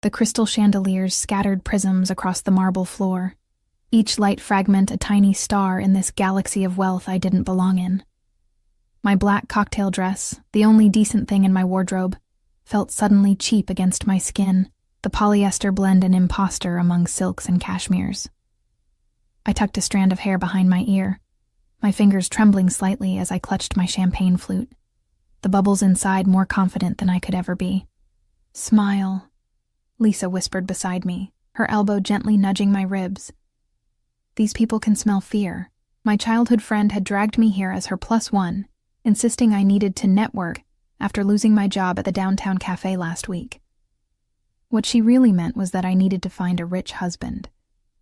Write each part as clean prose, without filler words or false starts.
The crystal chandeliers scattered prisms across the marble floor, each light fragment a tiny star in this galaxy of wealth I didn't belong in. My black cocktail dress, the only decent thing in my wardrobe, felt suddenly cheap against my skin, the polyester blend an imposter among silks and cashmeres. I tucked a strand of hair behind my ear, my fingers trembling slightly as I clutched my champagne flute, the bubbles inside more confident than I could ever be. "Smile," Lisa whispered beside me, her elbow gently nudging my ribs. These people can smell fear. My childhood friend had dragged me here as her +1, insisting I needed to network after losing my job at the downtown cafe last week. What she really meant was that I needed to find a rich husband,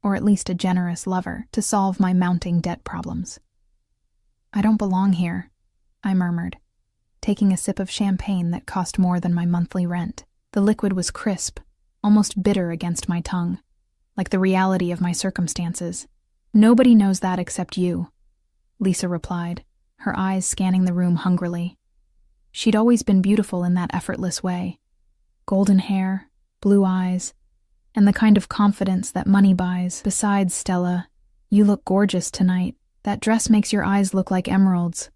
or at least a generous lover, to solve my mounting debt problems. "I don't belong here," I murmured, taking a sip of champagne that cost more than my monthly rent. The liquid was crisp, almost bitter against my tongue, like the reality of my circumstances. "Nobody knows that except you," Lisa replied, her eyes scanning the room hungrily. She'd always been beautiful in that effortless way. Golden hair, blue eyes, and the kind of confidence that money buys. "Besides, Stella, you look gorgeous tonight. That dress makes your eyes look like emeralds."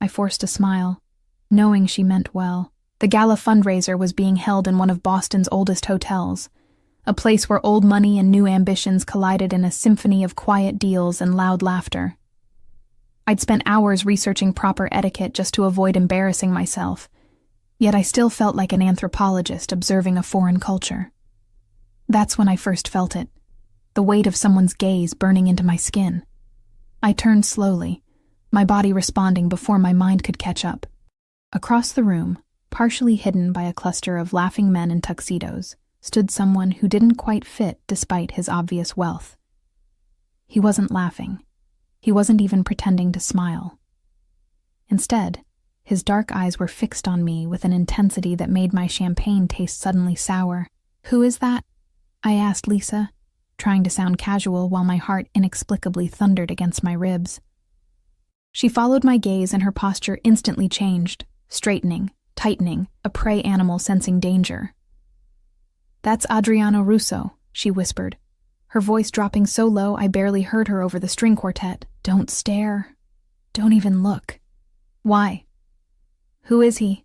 I forced a smile, knowing she meant well. The gala fundraiser was being held in one of Boston's oldest hotels, a place where old money and new ambitions collided in a symphony of quiet deals and loud laughter. I'd spent hours researching proper etiquette just to avoid embarrassing myself, yet I still felt like an anthropologist observing a foreign culture. That's when I first felt it, the weight of someone's gaze burning into my skin. I turned slowly, my body responding before my mind could catch up. Across the room, partially hidden by a cluster of laughing men in tuxedos, stood someone who didn't quite fit despite his obvious wealth. He wasn't laughing. He wasn't even pretending to smile. Instead, his dark eyes were fixed on me with an intensity that made my champagne taste suddenly sour. "Who is that?" I asked Lisa, trying to sound casual while my heart inexplicably thundered against my ribs. She followed my gaze and her posture instantly changed, straightening, tightening, a prey animal sensing danger. "That's Adriano Russo," she whispered, her voice dropping so low I barely heard her over the string quartet. "Don't stare. Don't even look." "Why? Who is he?"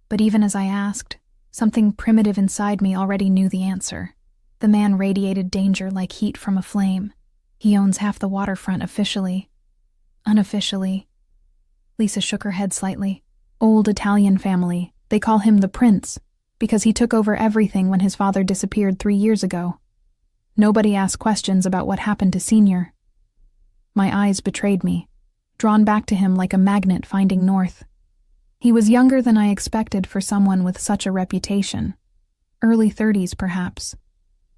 But even as I asked, something primitive inside me already knew the answer. The man radiated danger like heat from a flame. "He owns half the waterfront officially. Unofficially." Lisa shook her head slightly. "Old Italian family. They call him the Prince, because he took over everything when his father disappeared 3 years ago. Nobody asked questions about what happened to Senior." My eyes betrayed me, drawn back to him like a magnet finding north. He was younger than I expected for someone with such a reputation. Early 30s, perhaps,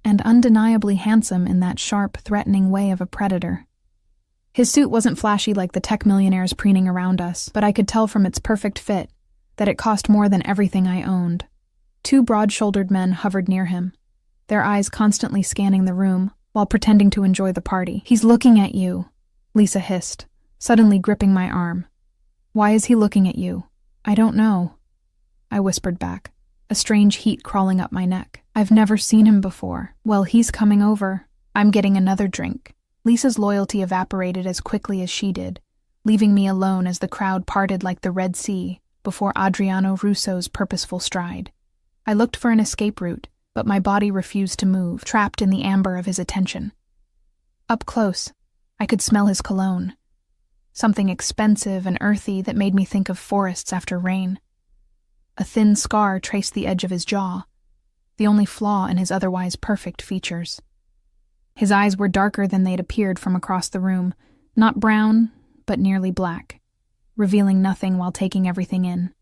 and undeniably handsome in that sharp, threatening way of a predator. His suit wasn't flashy like the tech millionaires preening around us, but I could tell from its perfect fit that it cost more than everything I owned. 2 broad-shouldered men hovered near him, their eyes constantly scanning the room while pretending to enjoy the party. "He's looking at you," Lisa hissed, suddenly gripping my arm. "Why is he looking at you?" "I don't know," I whispered back, a strange heat crawling up my neck. "I've never seen him before." "Well, he's coming over. I'm getting another drink." Lisa's loyalty evaporated as quickly as she did, leaving me alone as the crowd parted like the Red Sea before Adriano Russo's purposeful stride. I looked for an escape route, but my body refused to move, trapped in the amber of his attention. Up close, I could smell his cologne, something expensive and earthy that made me think of forests after rain. A thin scar traced the edge of his jaw, the only flaw in his otherwise perfect features. His eyes were darker than they'd appeared from across the room, not brown, but nearly black, revealing nothing while taking everything in.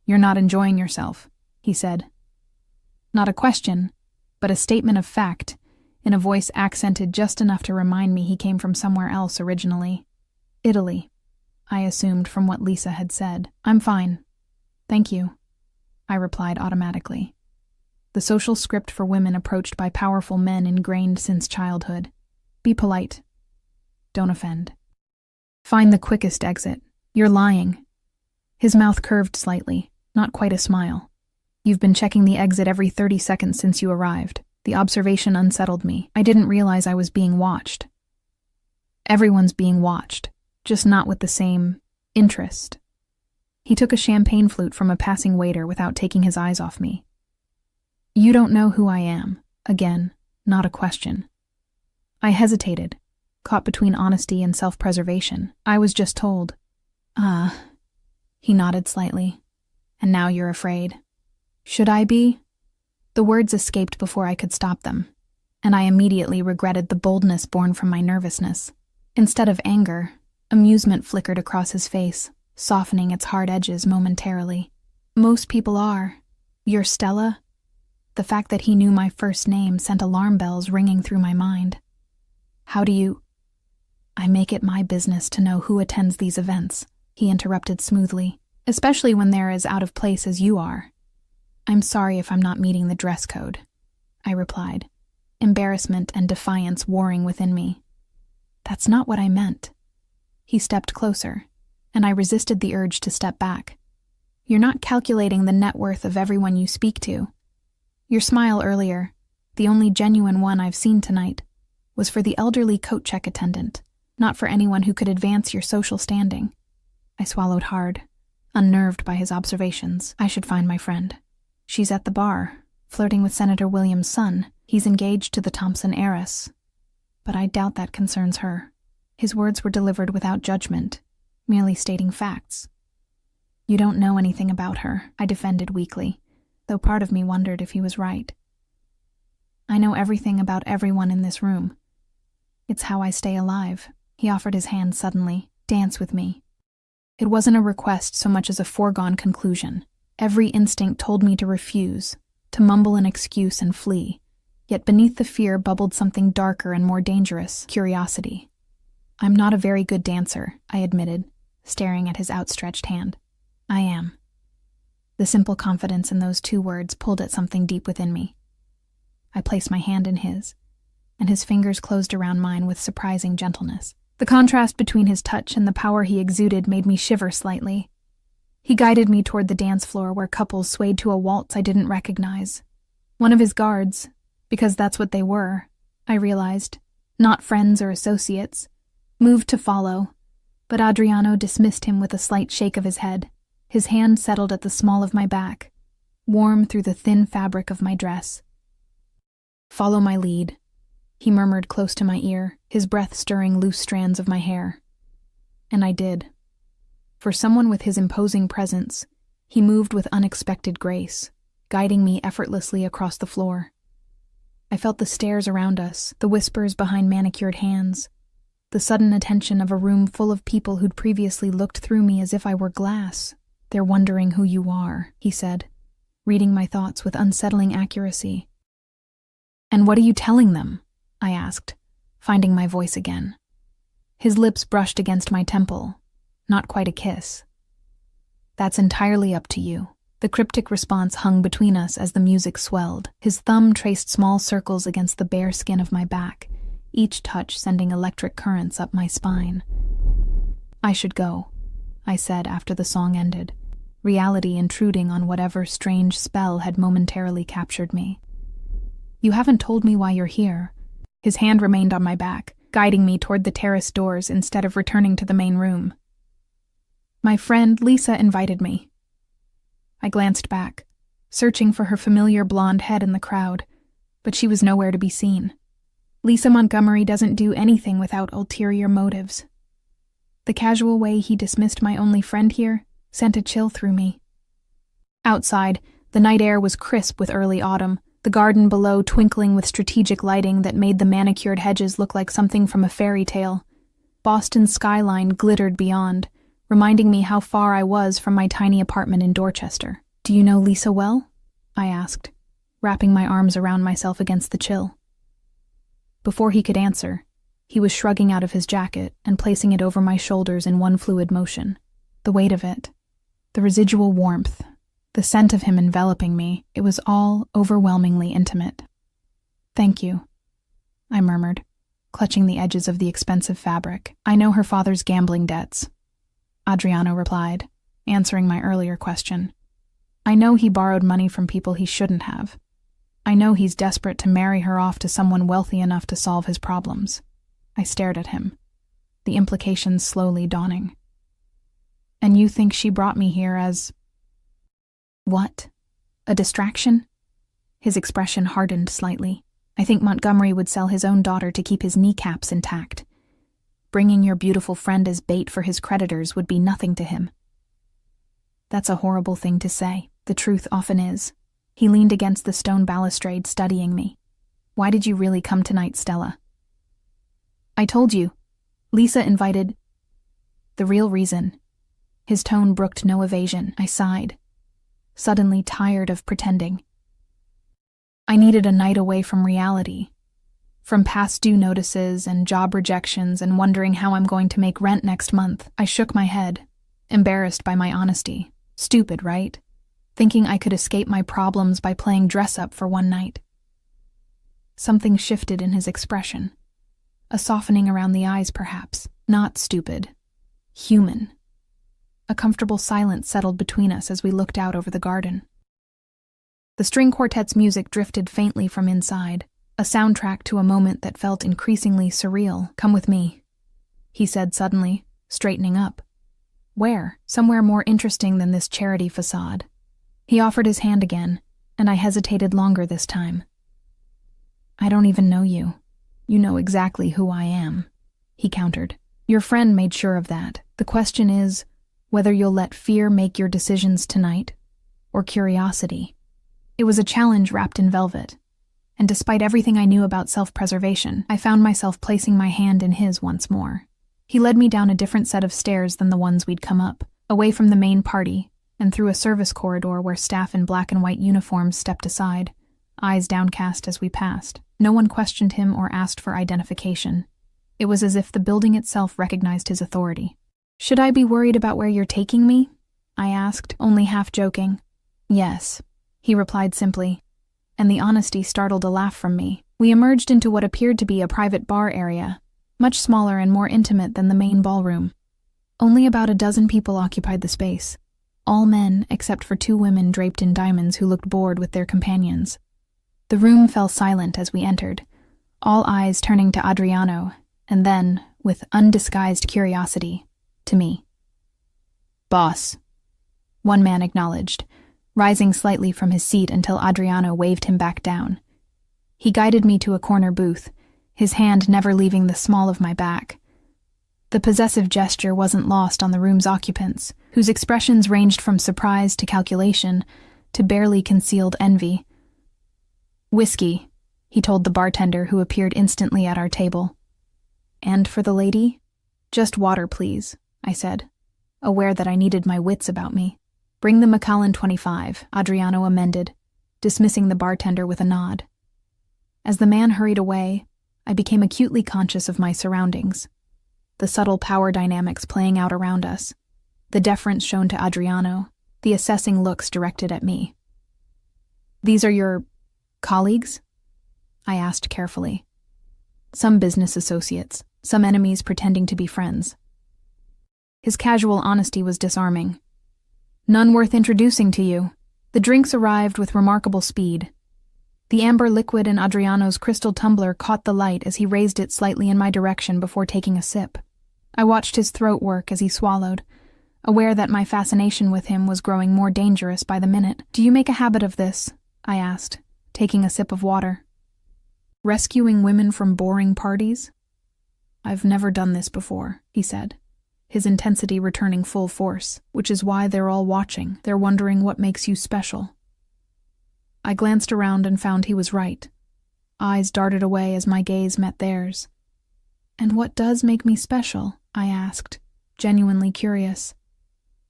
"You're not enjoying yourself," he said. Not a question, but a statement of fact, in a voice accented just enough to remind me he came from somewhere else originally. Italy, I assumed from what Lisa had said. "I'm fine. Thank you," I replied automatically. The social script for women approached by powerful men ingrained since childhood. Be polite. Don't offend. Find the quickest exit. You're lying. His mouth curved slightly, not quite a smile. You've been checking the exit every 30 seconds since you arrived. The observation unsettled me. I didn't realize I was being watched. Everyone's being watched, just not with the same interest. He took a champagne flute from a passing waiter without taking his eyes off me. You don't know who I am. Again, not a question. I hesitated, caught between honesty and self-preservation. I was just told. He nodded slightly. And now you're afraid. Should I be? The words escaped before I could stop them, and I immediately regretted the boldness born from my nervousness. Instead of anger, amusement flickered across his face, softening its hard edges momentarily. Most people are. You're Stella? The fact that he knew my first name sent alarm bells ringing through my mind. How do you... I make it my business to know who attends these events, he interrupted smoothly, especially when they're as out of place as you are. I'm sorry if I'm not meeting the dress code, I replied, embarrassment and defiance warring within me. That's not what I meant. He stepped closer, and I resisted the urge to step back. You're not calculating the net worth of everyone you speak to. Your smile earlier, the only genuine one I've seen tonight, was for the elderly coat check attendant, not for anyone who could advance your social standing. I swallowed hard, unnerved by his observations. I should find my friend. She's at the bar, flirting with Senator Williams' son. He's engaged to the Thompson heiress. But I doubt that concerns her. His words were delivered without judgment, merely stating facts. You don't know anything about her, I defended weakly, though part of me wondered if he was right. I know everything about everyone in this room. It's how I stay alive. He offered his hand suddenly. Dance with me. It wasn't a request so much as a foregone conclusion. Every instinct told me to refuse, to mumble an excuse and flee. Yet beneath the fear bubbled something darker and more dangerous, curiosity. I'm not a very good dancer, I admitted, staring at his outstretched hand. I am. The simple confidence in those two words pulled at something deep within me. I placed my hand in his, and his fingers closed around mine with surprising gentleness. The contrast between his touch and the power he exuded made me shiver slightly. He guided me toward the dance floor where couples swayed to a waltz I didn't recognize. One of his guards, because that's what they were, I realized, not friends or associates, moved to follow, but Adriano dismissed him with a slight shake of his head. His hand settled at the small of my back, warm through the thin fabric of my dress. Follow my lead, he murmured close to my ear, his breath stirring loose strands of my hair. And I did. For someone with his imposing presence, he moved with unexpected grace, guiding me effortlessly across the floor. I felt the stares around us, the whispers behind manicured hands, the sudden attention of a room full of people who'd previously looked through me as if I were glass. They're wondering who you are, he said, reading my thoughts with unsettling accuracy. And what are you telling them? I asked, finding my voice again. His lips brushed against my temple, not quite a kiss. That's entirely up to you. The cryptic response hung between us as the music swelled. His thumb traced small circles against the bare skin of my back, each touch sending electric currents up my spine. I should go, I said after the song ended, reality intruding on whatever strange spell had momentarily captured me. You haven't told me why you're here. His hand remained on my back, guiding me toward the terrace doors instead of returning to the main room. My friend Lisa invited me. I glanced back, searching for her familiar blonde head in the crowd, but she was nowhere to be seen. Lisa Montgomery doesn't do anything without ulterior motives. The casual way he dismissed my only friend here sent a chill through me. Outside, the night air was crisp with early autumn, the garden below twinkling with strategic lighting that made the manicured hedges look like something from a fairy tale. Boston's skyline glittered beyond, reminding me how far I was from my tiny apartment in Dorchester. Do you know Lisa well? I asked, wrapping my arms around myself against the chill. Before he could answer, he was shrugging out of his jacket and placing it over my shoulders in one fluid motion. The weight of it, the residual warmth, the scent of him enveloping me, it was all overwhelmingly intimate. Thank you, I murmured, clutching the edges of the expensive fabric. I know her father's gambling debts, Adriano replied, answering my earlier question. I know he borrowed money from people he shouldn't have. I know he's desperate to marry her off to someone wealthy enough to solve his problems. I stared at him, the implications slowly dawning. And you think she brought me here as… what? A distraction? His expression hardened slightly. I think Montgomery would sell his own daughter to keep his kneecaps intact. Bringing your beautiful friend as bait for his creditors would be nothing to him. That's a horrible thing to say. The truth often is. He leaned against the stone balustrade, studying me. Why did you really come tonight, Stella? I told you. Lisa invited… The real reason. His tone brooked no evasion. I sighed, suddenly tired of pretending. I needed a night away from reality, from past due notices and job rejections and wondering how I'm going to make rent next month. I shook my head, embarrassed by my honesty. Stupid, right? Thinking I could escape my problems by playing dress-up for one night. Something shifted in his expression. A softening around the eyes, perhaps. Not stupid. Human. A comfortable silence settled between us as we looked out over the garden. The string quartet's music drifted faintly from inside, a soundtrack to a moment that felt increasingly surreal. Come with me, he said suddenly, straightening up. Where? Somewhere more interesting than this charity facade. He offered his hand again, and I hesitated longer this time. I don't even know you. You know exactly who I am, he countered. Your friend made sure of that. The question is whether you'll let fear make your decisions tonight, or curiosity. It was a challenge wrapped in velvet, and despite everything I knew about self-preservation, I found myself placing my hand in his once more. He led me down a different set of stairs than the ones we'd come up, away from the main party, and through a service corridor where staff in black and white uniforms stepped aside, eyes downcast as we passed. No one questioned him or asked for identification. It was as if the building itself recognized his authority. Should I be worried about where you're taking me? I asked, only half joking. Yes, he replied simply, and the honesty startled a laugh from me. We emerged into what appeared to be a private bar area, much smaller and more intimate than the main ballroom. Only about a dozen people occupied the space, all men except for 2 women draped in diamonds who looked bored with their companions. The room fell silent as we entered, all eyes turning to Adriano, and then, with undisguised curiosity, to me. Boss, one man acknowledged, rising slightly from his seat until Adriano waved him back down. He guided me to a corner booth, his hand never leaving the small of my back. The possessive gesture wasn't lost on the room's occupants, whose expressions ranged from surprise to calculation to barely concealed envy. Whiskey, he told the bartender who appeared instantly at our table. And for the lady? Just water, please, I said, aware that I needed my wits about me. Bring the Macallan 25, Adriano amended, dismissing the bartender with a nod. As the man hurried away, I became acutely conscious of my surroundings. The subtle power dynamics playing out around us, the deference shown to Adriano, the assessing looks directed at me. These are your… colleagues? I asked carefully. Some business associates, some enemies pretending to be friends. His casual honesty was disarming. None worth introducing to you. The drinks arrived with remarkable speed. The amber liquid in Adriano's crystal tumbler caught the light as he raised it slightly in my direction before taking a sip. I watched his throat work as he swallowed, aware that my fascination with him was growing more dangerous by the minute. Do you make a habit of this? I asked, taking a sip of water. Rescuing women from boring parties? I've never done this before, he said, his intensity returning full force, which is why they're all watching. They're wondering what makes you special. I glanced around and found he was right. Eyes darted away as my gaze met theirs. And what does make me special? I asked, genuinely curious.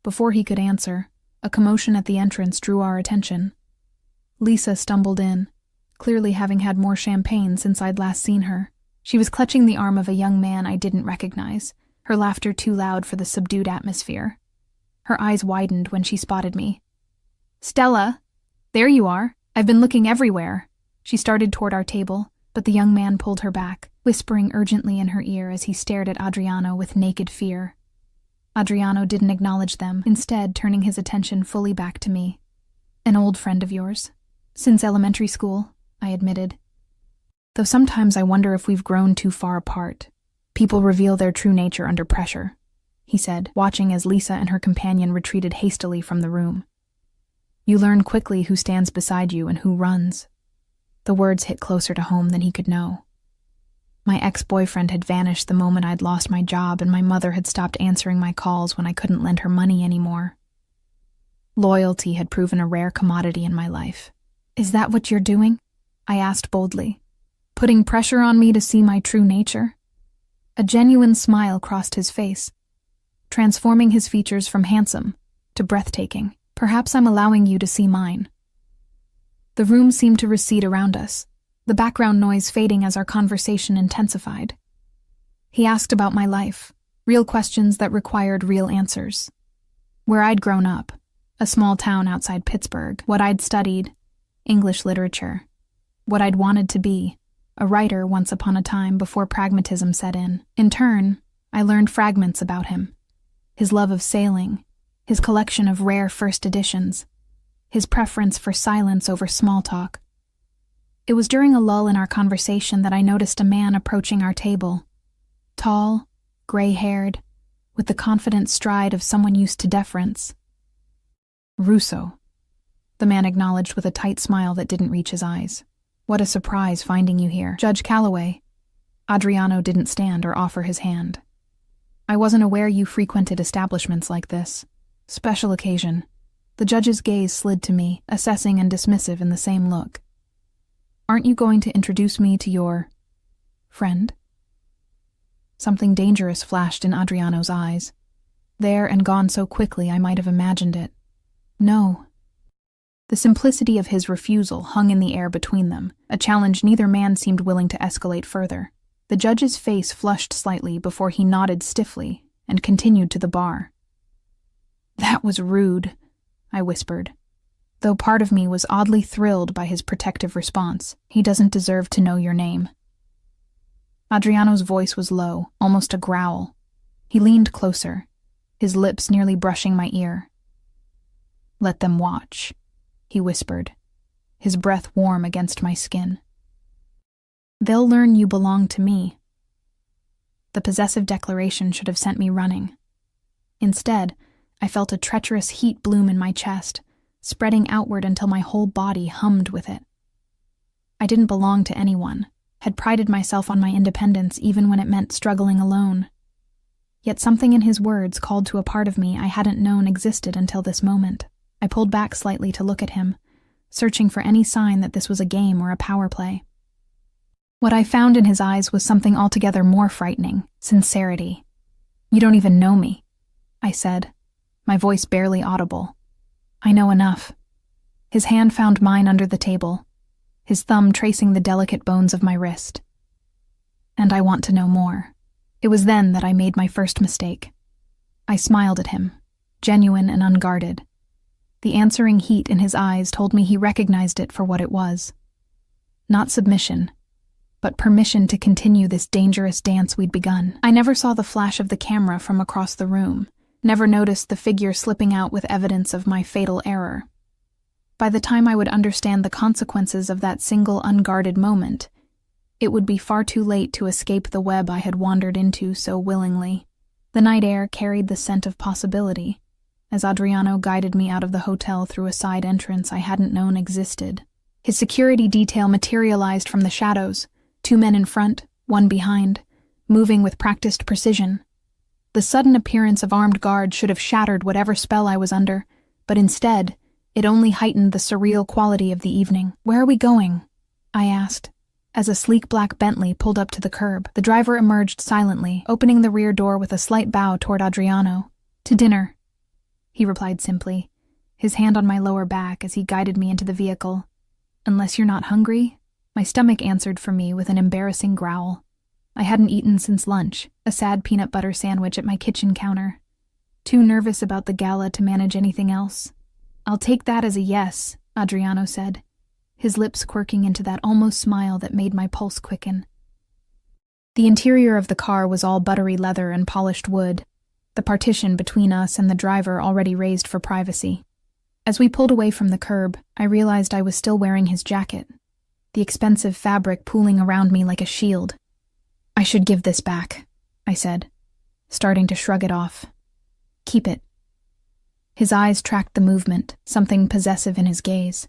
Before he could answer, a commotion at the entrance drew our attention. Lisa stumbled in, clearly having had more champagne since I'd last seen her. She was clutching the arm of a young man I didn't recognize, her laughter too loud for the subdued atmosphere. Her eyes widened when she spotted me. Stella! There you are! I've been looking everywhere. She started toward our table, but the young man pulled her back, whispering urgently in her ear as he stared at Adriano with naked fear. Adriano didn't acknowledge them, instead turning his attention fully back to me. An old friend of yours. Since elementary school, I admitted. Though sometimes I wonder if we've grown too far apart. People reveal their true nature under pressure, he said, watching as Lisa and her companion retreated hastily from the room. You learn quickly who stands beside you and who runs. The words hit closer to home than he could know. My ex-boyfriend had vanished the moment I'd lost my job, and my mother had stopped answering my calls when I couldn't lend her money anymore. Loyalty had proven a rare commodity in my life. Is that what you're doing? I asked boldly. Putting pressure on me to see my true nature? A genuine smile crossed his face, transforming his features from handsome to breathtaking. Perhaps I'm allowing you to see mine. The room seemed to recede around us, the background noise fading as our conversation intensified. He asked about my life, real questions that required real answers. Where I'd grown up, a small town outside Pittsburgh, what I'd studied, English literature, what I'd wanted to be, a writer once upon a time before pragmatism set in. In turn, I learned fragments about him. His love of sailing, his collection of rare first editions, his preference for silence over small talk. It was during a lull in our conversation that I noticed a man approaching our table. Tall, gray-haired, with the confident stride of someone used to deference. Russo, the man acknowledged with a tight smile that didn't reach his eyes. What a surprise finding you here. Judge Calloway. Adriano didn't stand or offer his hand. I wasn't aware you frequented establishments like this. Special occasion. The judge's gaze slid to me, assessing and dismissive in the same look. Aren't you going to introduce me to your friend? Something dangerous flashed in Adriano's eyes. There and gone so quickly I might have imagined it. No. The simplicity of his refusal hung in the air between them, a challenge neither man seemed willing to escalate further. The judge's face flushed slightly before he nodded stiffly and continued to the bar. That was rude, I whispered, though part of me was oddly thrilled by his protective response. He doesn't deserve to know your name. Adriano's voice was low, almost a growl. He leaned closer, his lips nearly brushing my ear. Let them watch, he whispered, his breath warm against my skin. They'll learn you belong to me. The possessive declaration should have sent me running. Instead, I felt a treacherous heat bloom in my chest, spreading outward until my whole body hummed with it. I didn't belong to anyone, had prided myself on my independence even when it meant struggling alone. Yet something in his words called to a part of me I hadn't known existed until this moment. I pulled back slightly to look at him, searching for any sign that this was a game or a power play. What I found in his eyes was something altogether more frightening: sincerity. You don't even know me, I said, my voice barely audible. I know enough. His hand found mine under the table, his thumb tracing the delicate bones of my wrist. And I want to know more. It was then that I made my first mistake. I smiled at him, genuine and unguarded. The answering heat in his eyes told me he recognized it for what it was. Not submission, but permission to continue this dangerous dance we'd begun. I never saw the flash of the camera from across the room, never noticed the figure slipping out with evidence of my fatal error. By the time I would understand the consequences of that single unguarded moment, it would be far too late to escape the web I had wandered into so willingly. The night air carried the scent of possibility, as Adriano guided me out of the hotel through a side entrance I hadn't known existed. His security detail materialized from the shadows, 2 men in front, 1 behind, moving with practiced precision. The sudden appearance of armed guards should have shattered whatever spell I was under, but instead, it only heightened the surreal quality of the evening. Where are we going? I asked, as a sleek black Bentley pulled up to the curb. The driver emerged silently, opening the rear door with a slight bow toward Adriano. To dinner, he replied simply, his hand on my lower back as he guided me into the vehicle. Unless you're not hungry? My stomach answered for me with an embarrassing growl. I hadn't eaten since lunch, a sad peanut butter sandwich at my kitchen counter. Too nervous about the gala to manage anything else. I'll take that as a yes, Adriano said, his lips quirking into that almost smile that made my pulse quicken. The interior of the car was all buttery leather and polished wood, the partition between us and the driver already raised for privacy. As we pulled away from the curb, I realized I was still wearing his jacket, the expensive fabric pooling around me like a shield. "I should give this back," I said, starting to shrug it off. "Keep it." His eyes tracked the movement, something possessive in his gaze.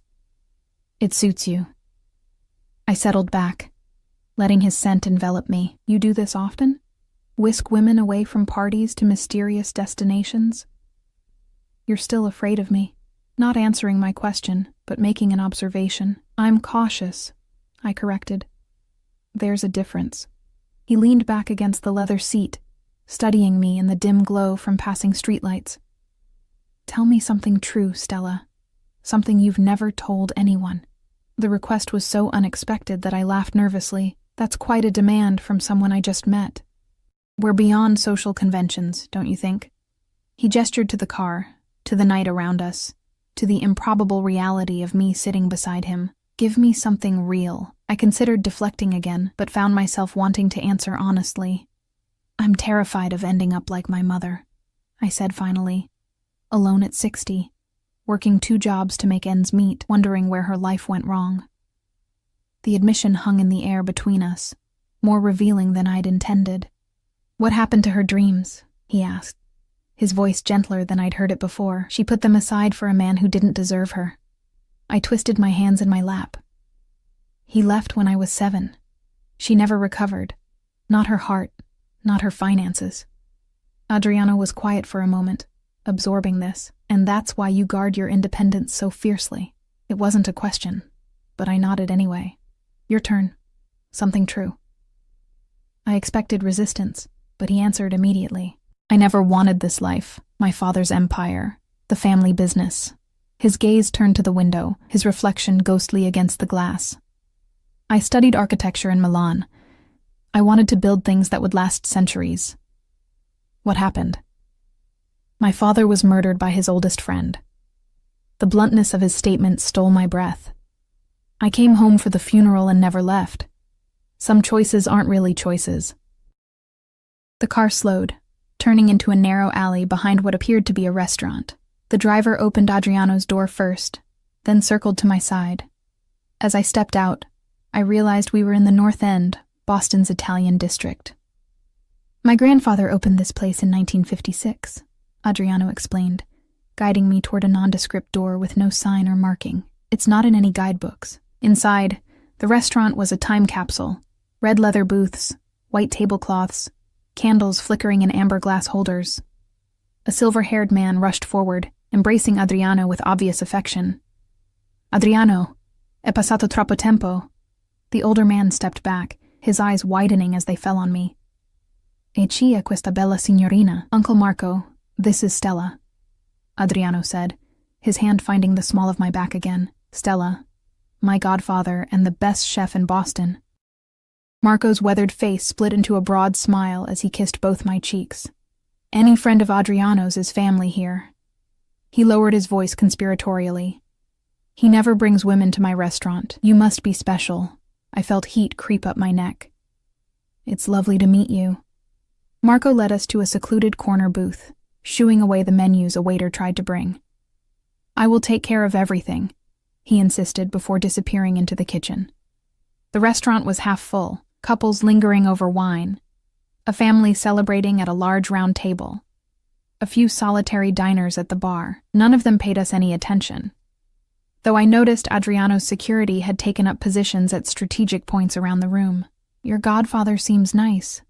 "It suits you." I settled back, letting his scent envelop me. "You do this often? Whisk women away from parties to mysterious destinations?" "You're still afraid of me." Not answering my question, but making an observation. "I'm cautious," I corrected. "There's a difference." He leaned back against the leather seat, studying me in the dim glow from passing streetlights. "Tell me something true, Stella. Something you've never told anyone." The request was so unexpected that I laughed nervously. That's quite a demand from someone I just met. "We're beyond social conventions, don't you think?" He gestured to the car, to the night around us, to the improbable reality of me sitting beside him. "Give me something real." I considered deflecting again, but found myself wanting to answer honestly. "I'm terrified of ending up like my mother," I said finally. Alone at 60, working 2 jobs to make ends meet, wondering where her life went wrong. The admission hung in the air between us, more revealing than I'd intended. "What happened to her dreams?" he asked, his voice gentler than I'd heard it before. "She put them aside for a man who didn't deserve her." I twisted my hands in my lap. "He left when I was 7. She never recovered. Not her heart, not her finances." Adriano was quiet for a moment, absorbing this. "And that's why you guard your independence so fiercely." It wasn't a question, but I nodded anyway. "Your turn. Something true." I expected resistance, but he answered immediately. "I never wanted this life, my father's empire, the family business." His gaze turned to the window, his reflection ghostly against the glass. "I studied architecture in Milan. I wanted to build things that would last centuries." "What happened?" "My father was murdered by his oldest friend." The bluntness of his statement stole my breath. "I came home for the funeral and never left. Some choices aren't really choices." The car slowed, turning into a narrow alley behind what appeared to be a restaurant. The driver opened Adriano's door first, then circled to my side. As I stepped out, I realized we were in the North End, Boston's Italian district. "My grandfather opened this place in 1956, Adriano explained, guiding me toward a nondescript door with no sign or marking. "It's not in any guidebooks." Inside, the restaurant was a time capsule. Red leather booths, white tablecloths, candles flickering in amber glass holders. A silver-haired man rushed forward, embracing Adriano with obvious affection. "Adriano, è passato troppo tempo." The older man stepped back, his eyes widening as they fell on me. "E chi è questa bella signorina?" "Uncle Marco, this is Stella," Adriano said, his hand finding the small of my back again. "Stella, my godfather and the best chef in Boston." Marco's weathered face split into a broad smile as he kissed both my cheeks. "Any friend of Adriano's is family here." He lowered his voice conspiratorially. "He never brings women to my restaurant. You must be special." I felt heat creep up my neck. "It's lovely to meet you." Marco led us to a secluded corner booth, shooing away the menus a waiter tried to bring. "I will take care of everything," he insisted before disappearing into the kitchen. The restaurant was half full, couples lingering over wine, a family celebrating at a large round table, a few solitary diners at the bar. None of them paid us any attention, though I noticed Adriano's security had taken up positions at strategic points around the room. "Your godfather seems nice,"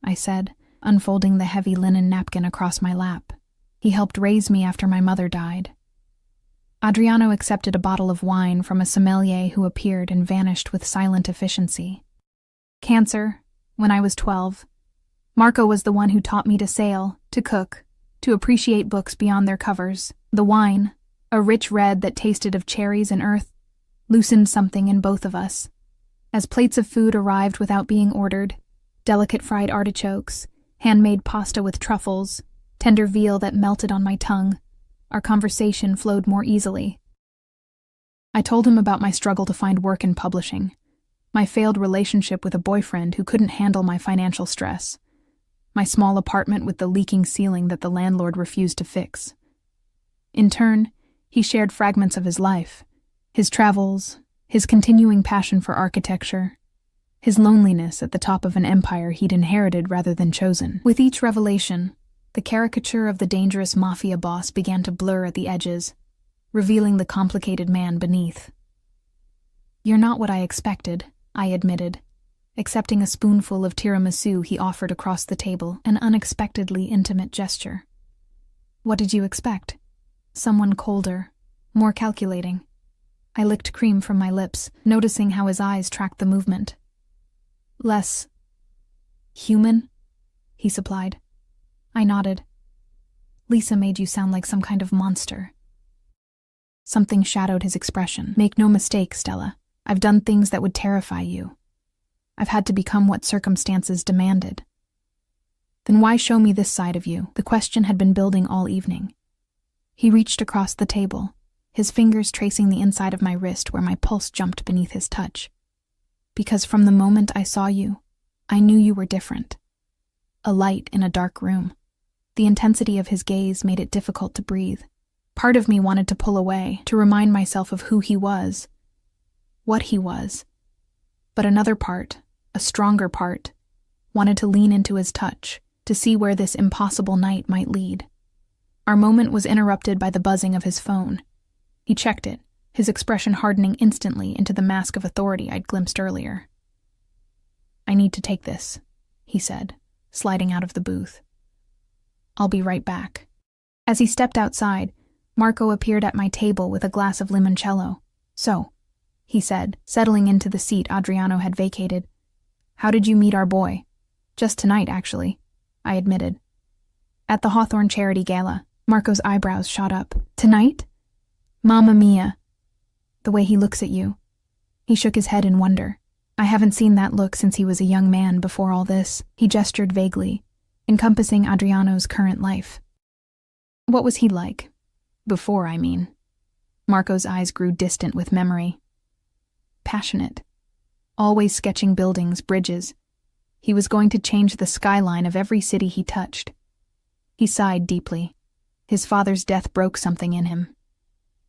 I said, unfolding the heavy linen napkin across my lap. "He helped raise me after my mother died." Adriano accepted a bottle of wine from a sommelier who appeared and vanished with silent efficiency. "Cancer, when I was 12. Marco was the one who taught me to sail, to cook, to appreciate books beyond their covers. The wine, a rich red that tasted of cherries and earth, loosened something in both of us. As plates of food arrived without being ordered, delicate fried artichokes, handmade pasta with truffles, tender veal that melted on my tongue, our conversation flowed more easily. I told him about my struggle to find work in publishing, my failed relationship with a boyfriend who couldn't handle my financial stress, my small apartment with the leaking ceiling that the landlord refused to fix. In turn, He shared fragments of his life, his travels, his continuing passion for architecture, his loneliness at the top of an empire he'd inherited rather than chosen. With each revelation, the caricature of the dangerous Mafia boss began to blur at the edges, revealing the complicated man beneath. "You're not what I expected," I admitted, accepting a spoonful of tiramisu he offered across the table, an unexpectedly intimate gesture. "What did you expect? Someone colder, more calculating." I licked cream from my lips, noticing how his eyes tracked the movement. "Less human?" he supplied. I nodded. "Lisa made you sound like some kind of monster." Something shadowed his expression. "Make no mistake, Stella. I've done things that would terrify you. I've had to become what circumstances demanded." "Then why show me this side of you?" The question had been building all evening. He reached across the table, his fingers tracing the inside of my wrist where my pulse jumped beneath his touch. "Because from the moment I saw you, I knew you were different. A light in a dark room." The intensity of his gaze made it difficult to breathe. Part of me wanted to pull away, to remind myself of who he was, what he was. But another part, a stronger part, wanted to lean into his touch, to see where this impossible night might lead. Our moment was interrupted by the buzzing of his phone. He checked it, his expression hardening instantly into the mask of authority I'd glimpsed earlier. "I need to take this," he said, sliding out of the booth. "I'll be right back." As he stepped outside, Marco appeared at my table with a glass of limoncello. "So," he said, settling into the seat Adriano had vacated, "how did you meet our boy?" "Just tonight, actually," I admitted. "At the Hawthorne Charity Gala." Marco's eyebrows shot up. "Tonight? Mamma mia. The way he looks at you." He shook his head in wonder. "I haven't seen that look since he was a young man before all this." He gestured vaguely, encompassing Adriano's current life. "What was he like? Before, I mean." Marco's eyes grew distant with memory. "Passionate. Always sketching buildings, bridges. He was going to change the skyline of every city he touched." He sighed deeply. His father's death broke something in him.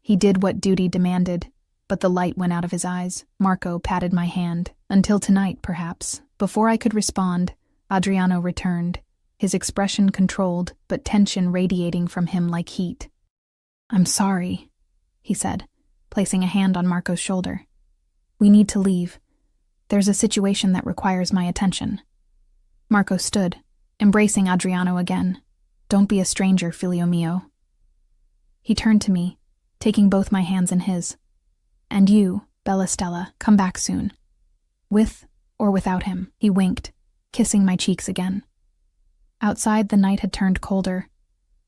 He did what duty demanded, but the light went out of his eyes. Marco patted my hand. "Until tonight, perhaps." Before I could respond, Adriano returned, his expression controlled, but tension radiating from him like heat. "I'm sorry," he said, placing a hand on Marco's shoulder. "We need to leave. There's a situation that requires my attention." Marco stood, embracing Adriano again. "Don't be a stranger, filio mio." He turned to me, taking both my hands in his. "And you, Bella Stella, come back soon. With or without him." He winked, kissing my cheeks again. Outside, the night had turned colder,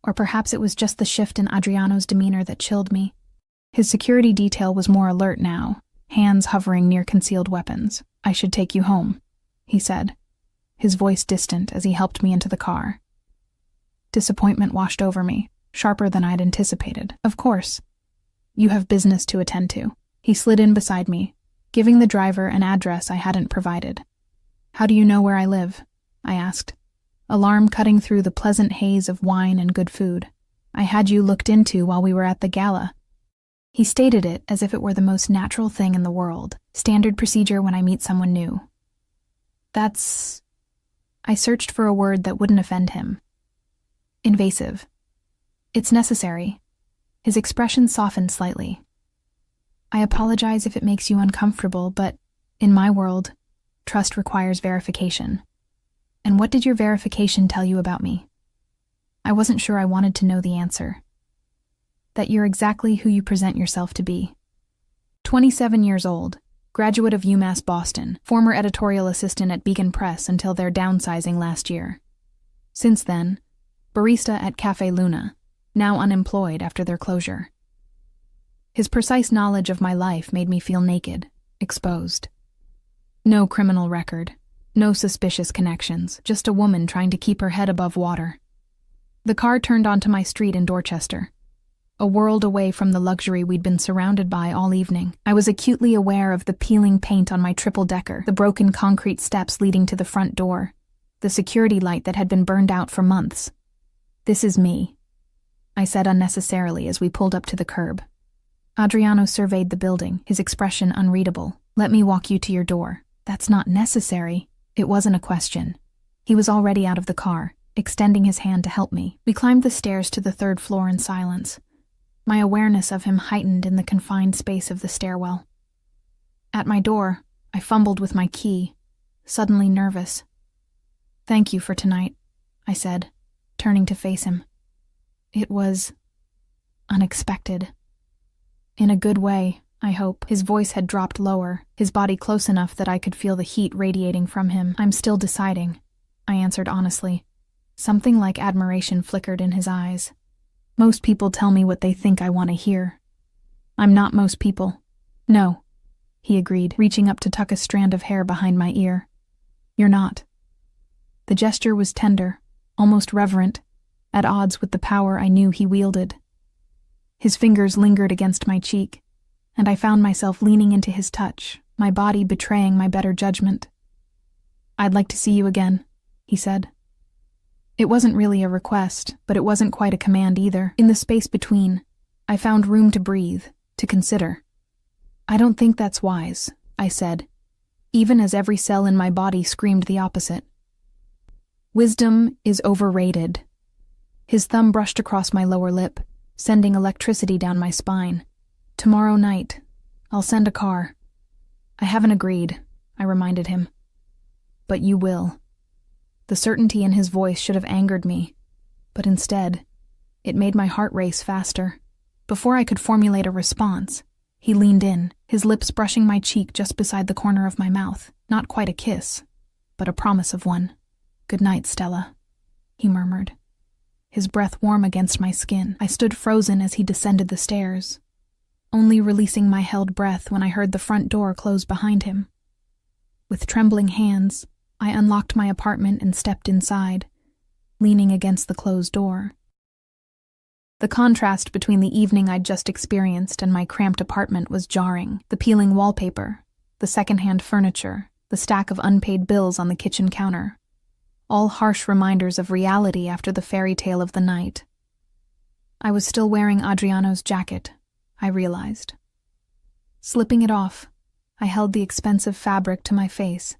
or perhaps it was just the shift in Adriano's demeanor that chilled me. His security detail was more alert now, hands hovering near concealed weapons. "I should take you home," he said, his voice distant as he helped me into the car. Disappointment washed over me, sharper than I'd anticipated. "Of course. You have business to attend to." He slid in beside me, giving the driver an address I hadn't provided. "How do you know where I live?" I asked, alarm cutting through the pleasant haze of wine and good food. "I had you looked into while we were at the gala." He stated it as if it were the most natural thing in the world, standard procedure when I meet someone new. "That's..." I searched for a word that wouldn't offend him. "Invasive." "It's necessary." His expression softened slightly. "I apologize if it makes you uncomfortable, but, in my world, trust requires verification." "And what did your verification tell you about me?" I wasn't sure I wanted to know the answer. "That you're exactly who you present yourself to be. 27 years old, graduate of UMass Boston, former editorial assistant at Beacon Press until their downsizing last year. Since then, barista at Cafe Luna, now unemployed after their closure." His precise knowledge of my life made me feel naked, exposed. No criminal record, no suspicious connections, just a woman trying to keep her head above water. The car turned onto my street in Dorchester, a world away from the luxury we'd been surrounded by all evening. I was acutely aware of the peeling paint on my triple-decker, the broken concrete steps leading to the front door, the security light that had been burned out for months. "This is me," I said unnecessarily as we pulled up to the curb. Adriano surveyed the building, his expression unreadable. Let me walk you to your door. That's not necessary. It wasn't a question. He was already out of the car, extending his hand to help me. We climbed the stairs to the 3rd floor in silence, my awareness of him heightened in the confined space of the stairwell. At my door, I fumbled with my key, suddenly nervous. Thank you for tonight, I said, turning to face him. It was unexpected. In a good way, I hope. His voice had dropped lower, his body close enough that I could feel the heat radiating from him. I'm still deciding, I answered honestly. Something like admiration flickered in his eyes. Most people tell me what they think I want to hear. I'm not most people. No, he agreed, reaching up to tuck a strand of hair behind my ear. You're not. The gesture was tender, almost reverent, at odds with the power I knew he wielded. His fingers lingered against my cheek, and I found myself leaning into his touch, my body betraying my better judgment. I'd like to see you again, he said. It wasn't really a request, but it wasn't quite a command either. In the space between, I found room to breathe, to consider. I don't think that's wise, I said, even as every cell in my body screamed the opposite. Wisdom is overrated. His thumb brushed across my lower lip, sending electricity down my spine. Tomorrow night, I'll send a car. I haven't agreed, I reminded him. But you will. The certainty in his voice should have angered me, but instead, it made my heart race faster. Before I could formulate a response, he leaned in, his lips brushing my cheek just beside the corner of my mouth. Not quite a kiss, but a promise of one. Good night, Stella, he murmured, his breath warm against my skin. I stood frozen as he descended the stairs, only releasing my held breath when I heard the front door close behind him. With trembling hands, I unlocked my apartment and stepped inside, leaning against the closed door. The contrast between the evening I'd just experienced and my cramped apartment was jarring. The peeling wallpaper, the secondhand furniture, the stack of unpaid bills on the kitchen counter. All harsh reminders of reality after the fairy tale of the night. I was still wearing Adriano's jacket, I realized. Slipping it off, I held the expensive fabric to my face,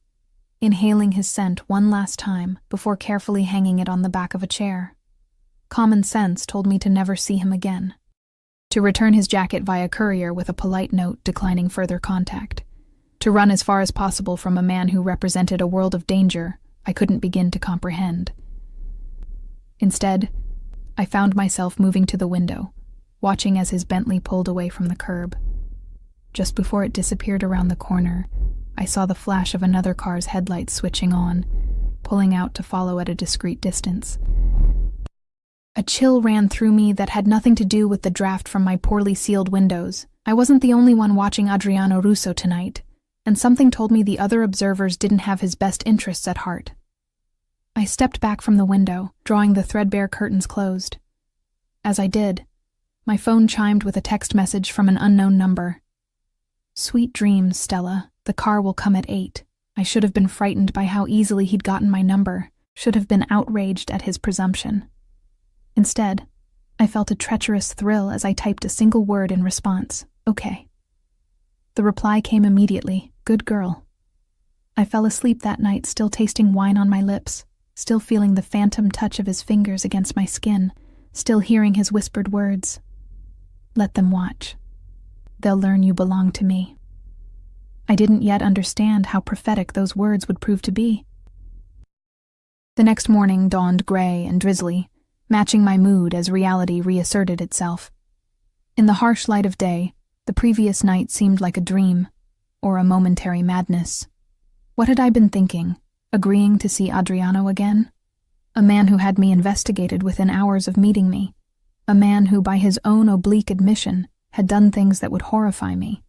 inhaling his scent one last time before carefully hanging it on the back of a chair. Common sense told me to never see him again. To return his jacket via courier with a polite note declining further contact. To run as far as possible from a man who represented a world of danger I couldn't begin to comprehend. Instead, I found myself moving to the window, watching as his Bentley pulled away from the curb. Just before it disappeared around the corner, I saw the flash of another car's headlights switching on, pulling out to follow at a discreet distance. A chill ran through me that had nothing to do with the draft from my poorly sealed windows. I wasn't the only one watching Adriano Russo tonight, and something told me the other observers didn't have his best interests at heart. I stepped back from the window, drawing the threadbare curtains closed. As I did, my phone chimed with a text message from an unknown number. Sweet dreams, Stella. The car will come at 8. I should have been frightened by how easily he'd gotten my number, should have been outraged at his presumption. Instead, I felt a treacherous thrill as I typed a single word in response, okay. The reply came immediately, good girl. I fell asleep that night still tasting wine on my lips, still feeling the phantom touch of his fingers against my skin, still hearing his whispered words. Let them watch. They'll learn you belong to me. I didn't yet understand how prophetic those words would prove to be. The next morning dawned gray and drizzly, matching my mood as reality reasserted itself. In the harsh light of day, the previous night seemed like a dream, or a momentary madness. What had I been thinking, agreeing to see Adriano again? A man who had me investigated within hours of meeting me. A man who, by his own oblique admission, had done things that would horrify me.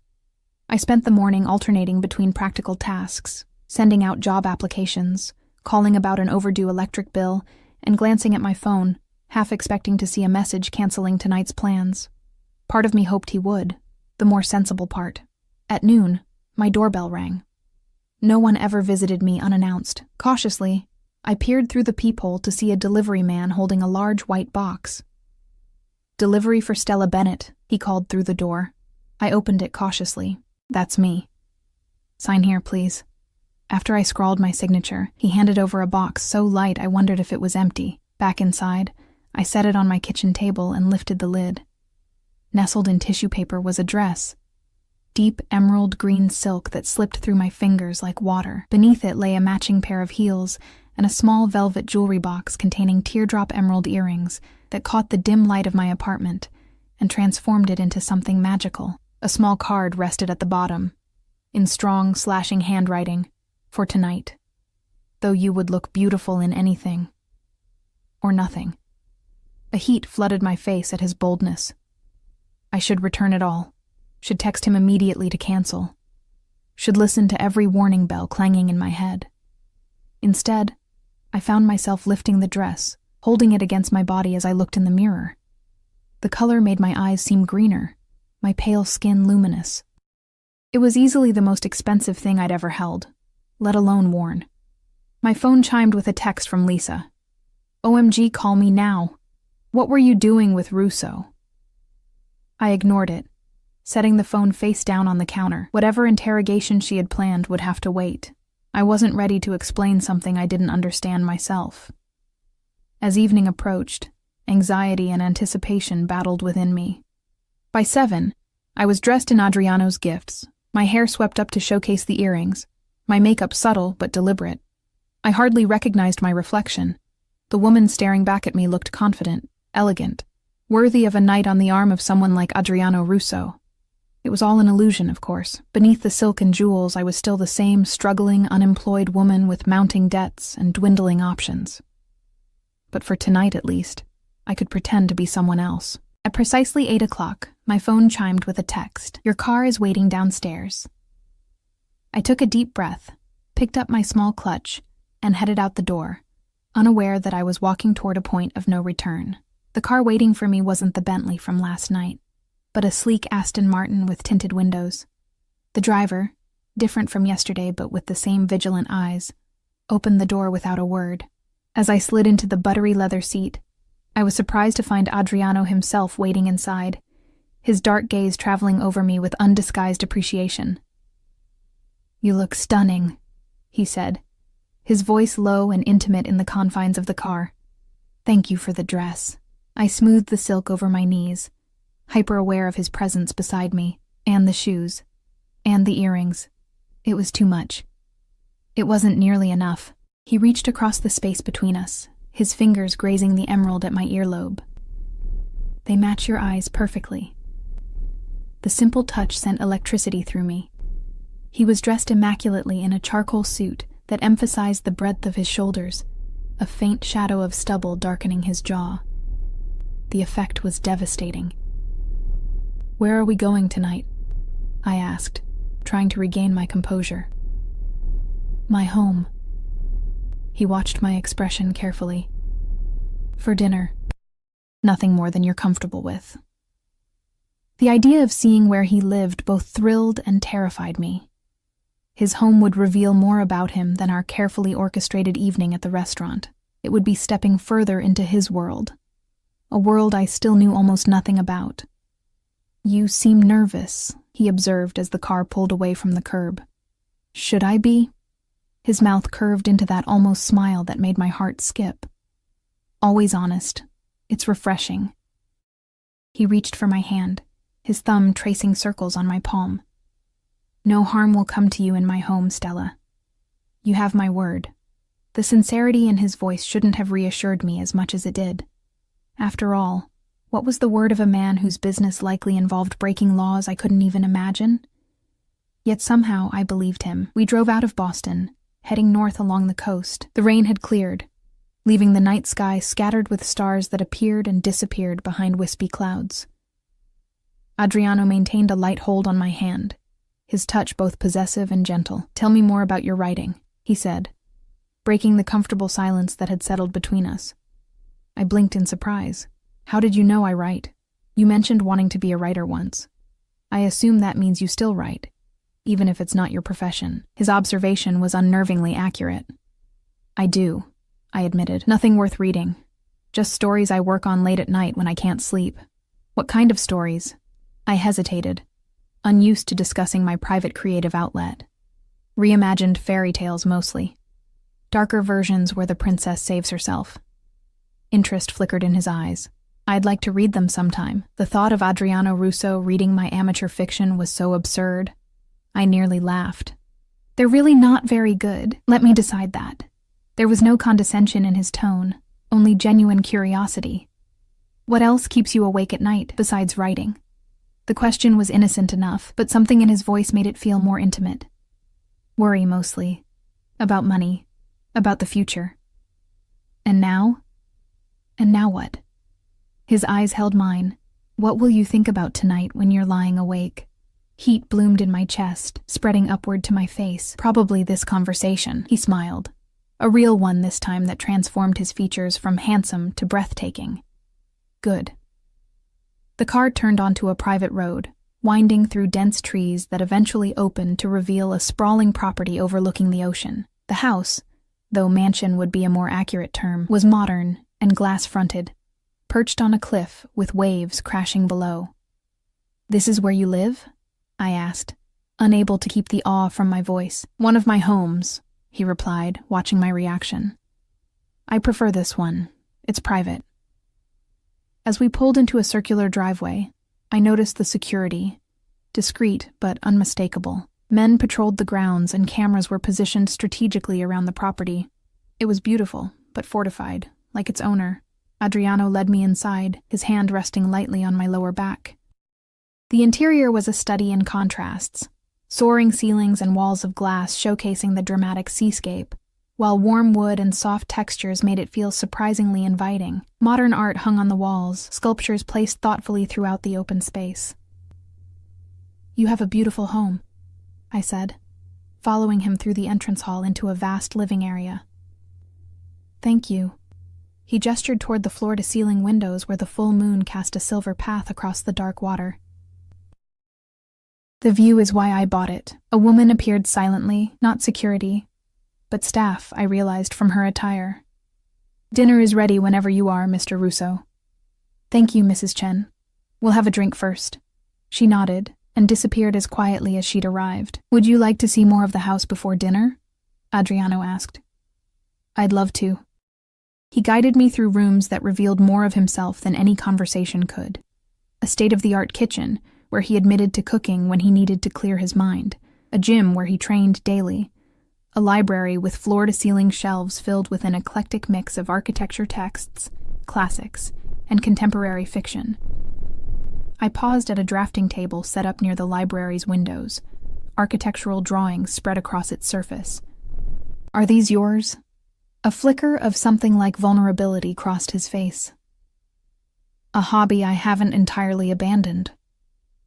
I spent the morning alternating between practical tasks, sending out job applications, calling about an overdue electric bill, and glancing at my phone, half expecting to see a message canceling tonight's plans. Part of me hoped he would, the more sensible part. At noon, my doorbell rang. No one ever visited me unannounced. Cautiously, I peered through the peephole to see a delivery man holding a large white box. Delivery for Stella Bennett, he called through the door. I opened it cautiously. That's me. Sign here, please. After I scrawled my signature, he handed over a box so light I wondered if it was empty. Back inside, I set it on my kitchen table and lifted the lid. Nestled in tissue paper was a dress. Deep emerald green silk that slipped through my fingers like water. Beneath it lay a matching pair of heels and a small velvet jewelry box containing teardrop emerald earrings that caught the dim light of my apartment and transformed it into something magical. A small card rested at the bottom, in strong, slashing handwriting, for tonight. Though you would look beautiful in anything. Or nothing. A heat flooded my face at his boldness. I should return it all. Should text him immediately to cancel. Should listen to every warning bell clanging in my head. Instead, I found myself lifting the dress, holding it against my body as I looked in the mirror. The color made my eyes seem greener, my pale skin luminous. It was easily the most expensive thing I'd ever held, let alone worn. My phone chimed with a text from Lisa. OMG, call me now. What were you doing with Russo? I ignored it, setting the phone face down on the counter. Whatever interrogation she had planned would have to wait. I wasn't ready to explain something I didn't understand myself. As evening approached, anxiety and anticipation battled within me. By 7, I was dressed in Adriano's gifts, my hair swept up to showcase the earrings, my makeup subtle but deliberate. I hardly recognized my reflection. The woman staring back at me looked confident, elegant, worthy of a night on the arm of someone like Adriano Russo. It was all an illusion, of course. Beneath the silk and jewels, I was still the same struggling, unemployed woman with mounting debts and dwindling options. But for tonight, at least, I could pretend to be someone else. At precisely 8 o'clock, my phone chimed with a text. Your car is waiting downstairs. I took a deep breath, picked up my small clutch, and headed out the door, unaware that I was walking toward a point of no return. The car waiting for me wasn't the Bentley from last night, but a sleek Aston Martin with tinted windows. The driver, different from yesterday but with the same vigilant eyes, opened the door without a word. As I slid into the buttery leather seat, I was surprised to find Adriano himself waiting inside, his dark gaze traveling over me with undisguised appreciation. You look stunning, he said, his voice low and intimate in the confines of the car. Thank you for the dress. I smoothed the silk over my knees, hyper-aware of his presence beside me, and the shoes, and the earrings. It was too much. It wasn't nearly enough. He reached across the space between us, his fingers grazing the emerald at my earlobe. They match your eyes perfectly. The simple touch sent electricity through me. He was dressed immaculately in a charcoal suit that emphasized the breadth of his shoulders, a faint shadow of stubble darkening his jaw. The effect was devastating. Where are we going tonight? I asked, trying to regain my composure. My home. He watched my expression carefully. For dinner. Nothing more than you're comfortable with. The idea of seeing where he lived both thrilled and terrified me. His home would reveal more about him than our carefully orchestrated evening at the restaurant. It would be stepping further into his world. A world I still knew almost nothing about. You seem nervous, he observed as the car pulled away from the curb. Should I be? His mouth curved into that almost smile that made my heart skip. Always honest. It's refreshing. He reached for my hand, his thumb tracing circles on my palm. No harm will come to you in my home, Stella. You have my word. The sincerity in his voice shouldn't have reassured me as much as it did. After all, what was the word of a man whose business likely involved breaking laws I couldn't even imagine? Yet somehow I believed him. We drove out of Boston, heading north along the coast. The rain had cleared, leaving the night sky scattered with stars that appeared and disappeared behind wispy clouds. Adriano maintained a light hold on my hand, his touch both possessive and gentle. Tell me more about your writing, he said, breaking the comfortable silence that had settled between us. I blinked in surprise. How did you know I write? You mentioned wanting to be a writer once. I assume that means you still write, even if it's not your profession. His observation was unnervingly accurate. I do, I admitted. Nothing worth reading. Just stories I work on late at night when I can't sleep. What kind of stories? I hesitated. unused to discussing my private creative outlet. Reimagined fairy tales mostly. Darker versions where the princess saves herself. Interest flickered in his eyes. I'd like to read them sometime. The thought of Adriano Russo reading my amateur fiction was so absurd. I nearly laughed. They're really not very good, let me decide that. There was no condescension in his tone, only genuine curiosity. What else keeps you awake at night besides writing? The question was innocent enough, but something in his voice made it feel more intimate. Worry mostly. About money. About the future. And now? And now what? His eyes held mine. What will you think about tonight when you're lying awake? Heat bloomed in my chest, spreading upward to my face. Probably this conversation, he smiled. A real one this time that transformed his features from handsome to breathtaking. Good. The car turned onto a private road, winding through dense trees that eventually opened to reveal a sprawling property overlooking the ocean. The house, though mansion would be a more accurate term, was modern and glass-fronted, perched on a cliff with waves crashing below. "This is where you live?" I asked, unable to keep the awe from my voice. "One of my homes," he replied, watching my reaction. "I prefer this one. It's private." As we pulled into a circular driveway, I noticed the security, discreet but unmistakable. Men patrolled the grounds and cameras were positioned strategically around the property. It was beautiful, but fortified, like its owner. Adriano led me inside, his hand resting lightly on my lower back. The interior was a study in contrasts, soaring ceilings and walls of glass showcasing the dramatic seascape, while warm wood and soft textures made it feel surprisingly inviting. Modern art hung on the walls, sculptures placed thoughtfully throughout the open space. "You have a beautiful home," I said, following him through the entrance hall into a vast living area. "Thank you." He gestured toward the floor-to-ceiling windows where the full moon cast a silver path across the dark water. "The view is why I bought it." A woman appeared silently, not security, but staff, I realized from her attire. "Dinner is ready whenever you are, Mr. Russo." "Thank you, Mrs. Chen. We'll have a drink first." She nodded and disappeared as quietly as she'd arrived. "Would you like to see more of the house before dinner?" Adriano asked. "I'd love to." He guided me through rooms that revealed more of himself than any conversation could. A state-of-the-art kitchen, where he admitted to cooking when he needed to clear his mind. A gym where he trained daily. A library with floor-to-ceiling shelves filled with an eclectic mix of architecture texts, classics, and contemporary fiction. I paused at a drafting table set up near the library's windows, architectural drawings spread across its surface. "Are these yours?" A flicker of something like vulnerability crossed his face. "A hobby I haven't entirely abandoned."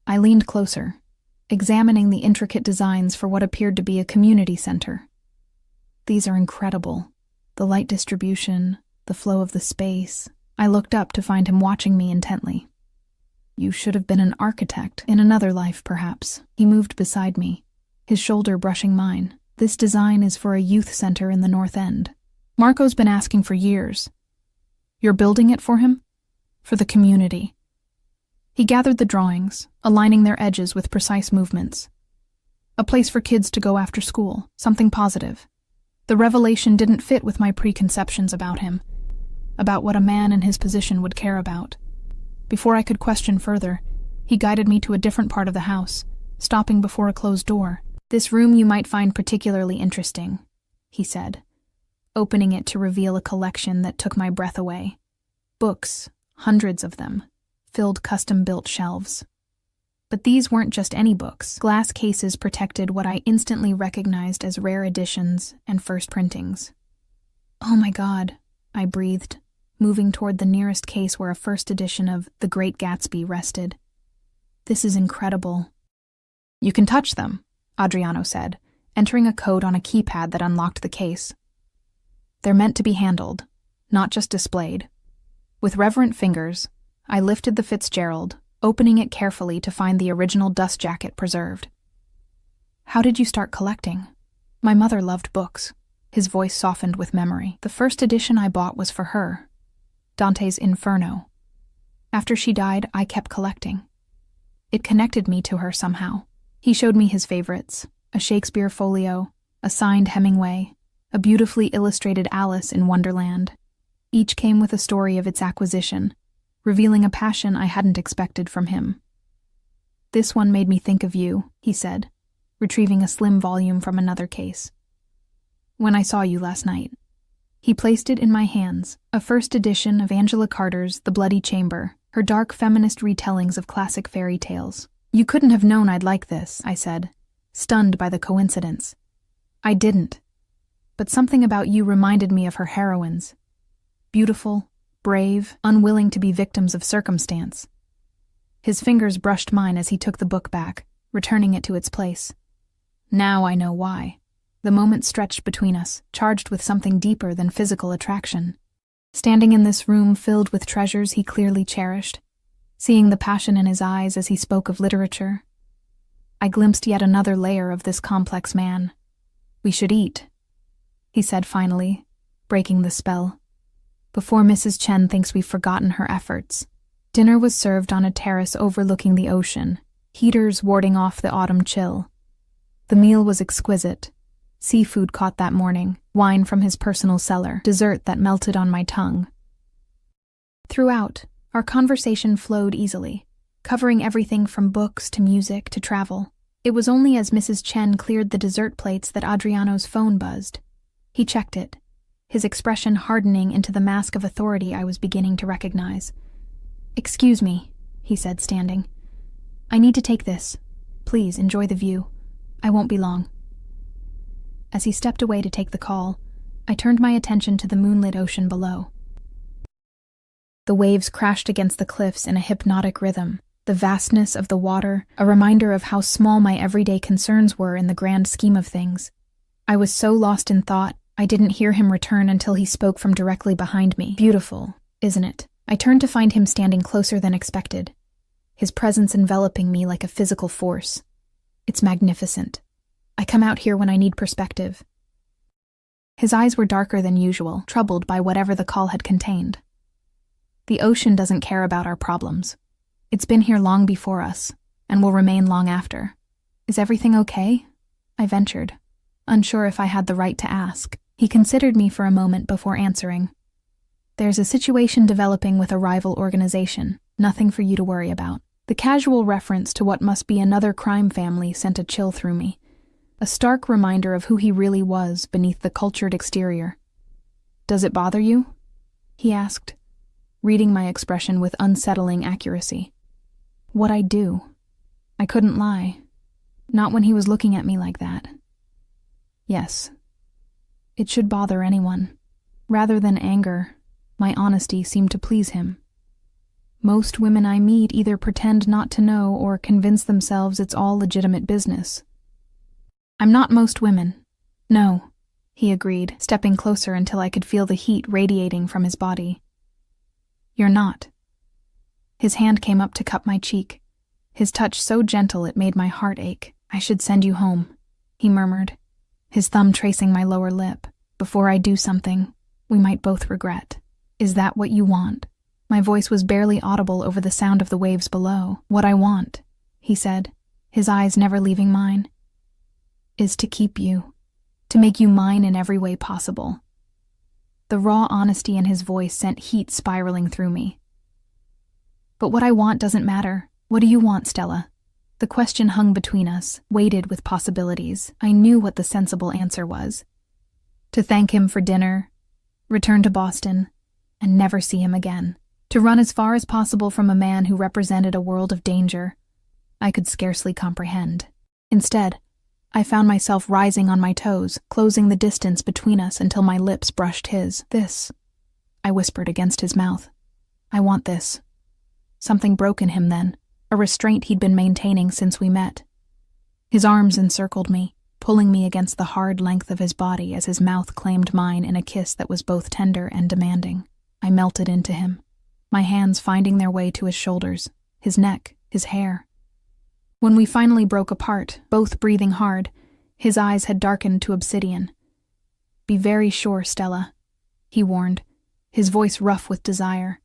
I leaned closer, examining the intricate designs for what appeared to be a community center. "These are incredible. The light distribution, the flow of the space." I looked up to find him watching me intently. "You should have been an architect, in another life perhaps." He moved beside me, his shoulder brushing mine. "This design is for a youth center in the North End. Marco's been asking for years." "You're building it for him?" "For the community." He gathered the drawings, aligning their edges with precise movements. "A place for kids to go after school, something positive." The revelation didn't fit with my preconceptions about him, about what a man in his position would care about. Before I could question further, he guided me to a different part of the house, stopping before a closed door. "This room you might find particularly interesting," he said, opening it to reveal a collection that took my breath away. Books, hundreds of them, filled custom-built shelves. But these weren't just any books. Glass cases protected what I instantly recognized as rare editions and first printings. "Oh my God," I breathed, moving toward the nearest case where a first edition of The Great Gatsby rested. "This is incredible." "You can touch them," Adriano said, entering a code on a keypad that unlocked the case. "They're meant to be handled, not just displayed." With reverent fingers, I lifted the Fitzgerald, opening it carefully to find the original dust jacket preserved. "How did you start collecting?" "My mother loved books." His voice softened with memory. "The first edition I bought was for her, Dante's Inferno. After she died, I kept collecting. It connected me to her somehow. He showed me his favorites, a Shakespeare folio, a signed Hemingway, a beautifully illustrated Alice in Wonderland. Each came with a story of its acquisition, revealing a passion I hadn't expected from him. "This one made me think of you," he said, retrieving a slim volume from another case. "When I saw you last night." He placed it in my hands, a first edition of Angela Carter's The Bloody Chamber, her dark feminist retellings of classic fairy tales. "You couldn't have known I'd like this," I said, stunned by the coincidence. "I didn't. But something about you reminded me of her heroines. Beautiful, brave, unwilling to be victims of circumstance." His fingers brushed mine as he took the book back, returning it to its place. Now I know why. The moment stretched between us, charged with something deeper than physical attraction. Standing in this room filled with treasures he clearly cherished, seeing the passion in his eyes as he spoke of literature, I glimpsed yet another layer of this complex man. "We should eat," he said finally, breaking the spell, "before Mrs. Chen thinks we've forgotten her efforts." Dinner was served on a terrace overlooking the ocean, heaters warding off the autumn chill. The meal was exquisite. Seafood caught that morning, wine from his personal cellar, dessert that melted on my tongue. Throughout, our conversation flowed easily, covering everything from books to music to travel. It was only as Mrs. Chen cleared the dessert plates that Adriano's phone buzzed. He checked it, his expression hardening into the mask of authority I was beginning to recognize. "Excuse me," he said, standing. "I need to take this. Please enjoy the view. I won't be long." As he stepped away to take the call, I turned my attention to the moonlit ocean below. The waves crashed against the cliffs in a hypnotic rhythm, the vastness of the water a reminder of how small my everyday concerns were in the grand scheme of things. I was so lost in thought, I didn't hear him return until he spoke from directly behind me. "Beautiful, isn't it?" I turned to find him standing closer than expected, his presence enveloping me like a physical force. "It's magnificent. I come out here when I need perspective." His eyes were darker than usual, troubled by whatever the call had contained. "The ocean doesn't care about our problems. It's been here long before us, and will remain long after. Is everything okay?" I ventured, unsure if I had the right to ask. He considered me for a moment before answering. "There's a situation developing with a rival organization. Nothing for you to worry about." The casual reference to what must be another crime family sent a chill through me, a stark reminder of who he really was beneath the cultured exterior. "Does it bother you?" he asked, reading my expression with unsettling accuracy. What I do? I couldn't lie. Not when he was looking at me like that. Yes. It should bother anyone. Rather than anger, my honesty seemed to please him. Most women I meet either pretend not to know or convince themselves it's all legitimate business. "I'm not most women. No," he agreed, stepping closer until I could feel the heat radiating from his body. "You're not." His hand came up to cup my cheek, his touch so gentle it made my heart ache. "I should send you home," he murmured, his thumb tracing my lower lip. "Before I do something we might both regret. Is that what you want?" My voice was barely audible over the sound of the waves below. "What I want," he said, his eyes never leaving mine, "is to keep you, to make you mine in every way possible." The raw honesty in his voice sent heat spiraling through me. "But what I want doesn't matter. What do you want, Stella?" The question hung between us, weighted with possibilities. I knew what the sensible answer was. To thank him for dinner, return to Boston, and never see him again. To run as far as possible from a man who represented a world of danger I could scarcely comprehend. Instead, I found myself rising on my toes, closing the distance between us until my lips brushed his. "This," I whispered against his mouth. "I want this." Something broke in him then, a restraint he'd been maintaining since we met. His arms encircled me, pulling me against the hard length of his body as his mouth claimed mine in a kiss that was both tender and demanding. I melted into him, my hands finding their way to his shoulders, his neck, his hair. When we finally broke apart, both breathing hard, his eyes had darkened to obsidian. "Be very sure, Stella," he warned, his voice rough with desire,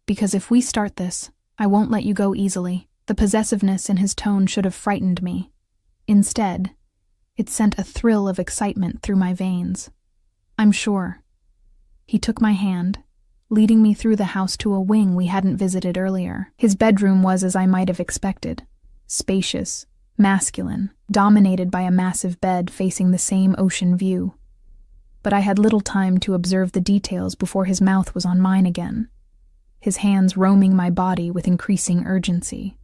"because if we start this, I won't let you go easily." The possessiveness in his tone should have frightened me. Instead, it sent a thrill of excitement through my veins. I'm sure. He took my hand, leading me through the house to a wing we hadn't visited earlier. His bedroom was as I might have expected. Spacious, masculine, dominated by a massive bed facing the same ocean view. But I had little time to observe the details before his mouth was on mine again, his hands roaming my body with increasing urgency.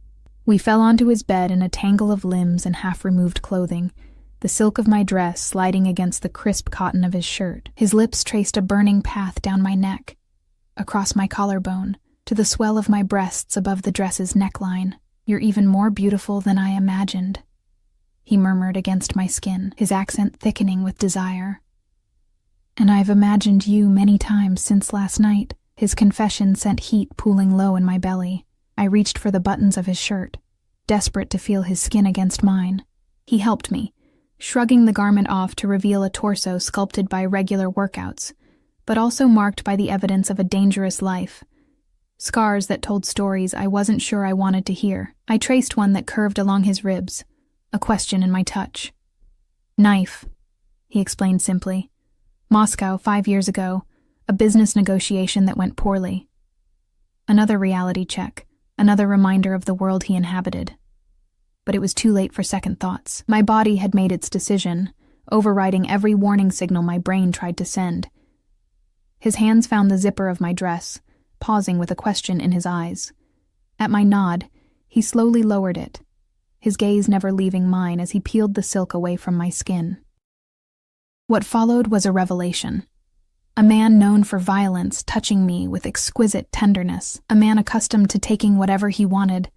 We fell onto his bed in a tangle of limbs and half-removed clothing, the silk of my dress sliding against the crisp cotton of his shirt. His lips traced a burning path down my neck, across my collarbone, to the swell of my breasts above the dress's neckline. "You're even more beautiful than I imagined," he murmured against my skin, his accent thickening with desire. "And I've imagined you many times since last night." His confession sent heat pooling low in my belly. I reached for the buttons of his shirt, desperate to feel his skin against mine. He helped me, shrugging the garment off to reveal a torso sculpted by regular workouts, but also marked by the evidence of a dangerous life. Scars that told stories I wasn't sure I wanted to hear. I traced one that curved along his ribs, a question in my touch. "Knife," he explained simply. "Moscow 5 years ago, a business negotiation that went poorly." Another reality check, another reminder of the world he inhabited. But it was too late for second thoughts. My body had made its decision, overriding every warning signal my brain tried to send. His hands found the zipper of my dress, pausing with a question in his eyes. At my nod, he slowly lowered it, his gaze never leaving mine as he peeled the silk away from my skin. What followed was a revelation. A man known for violence touching me with exquisite tenderness, a man accustomed to taking whatever he wanted,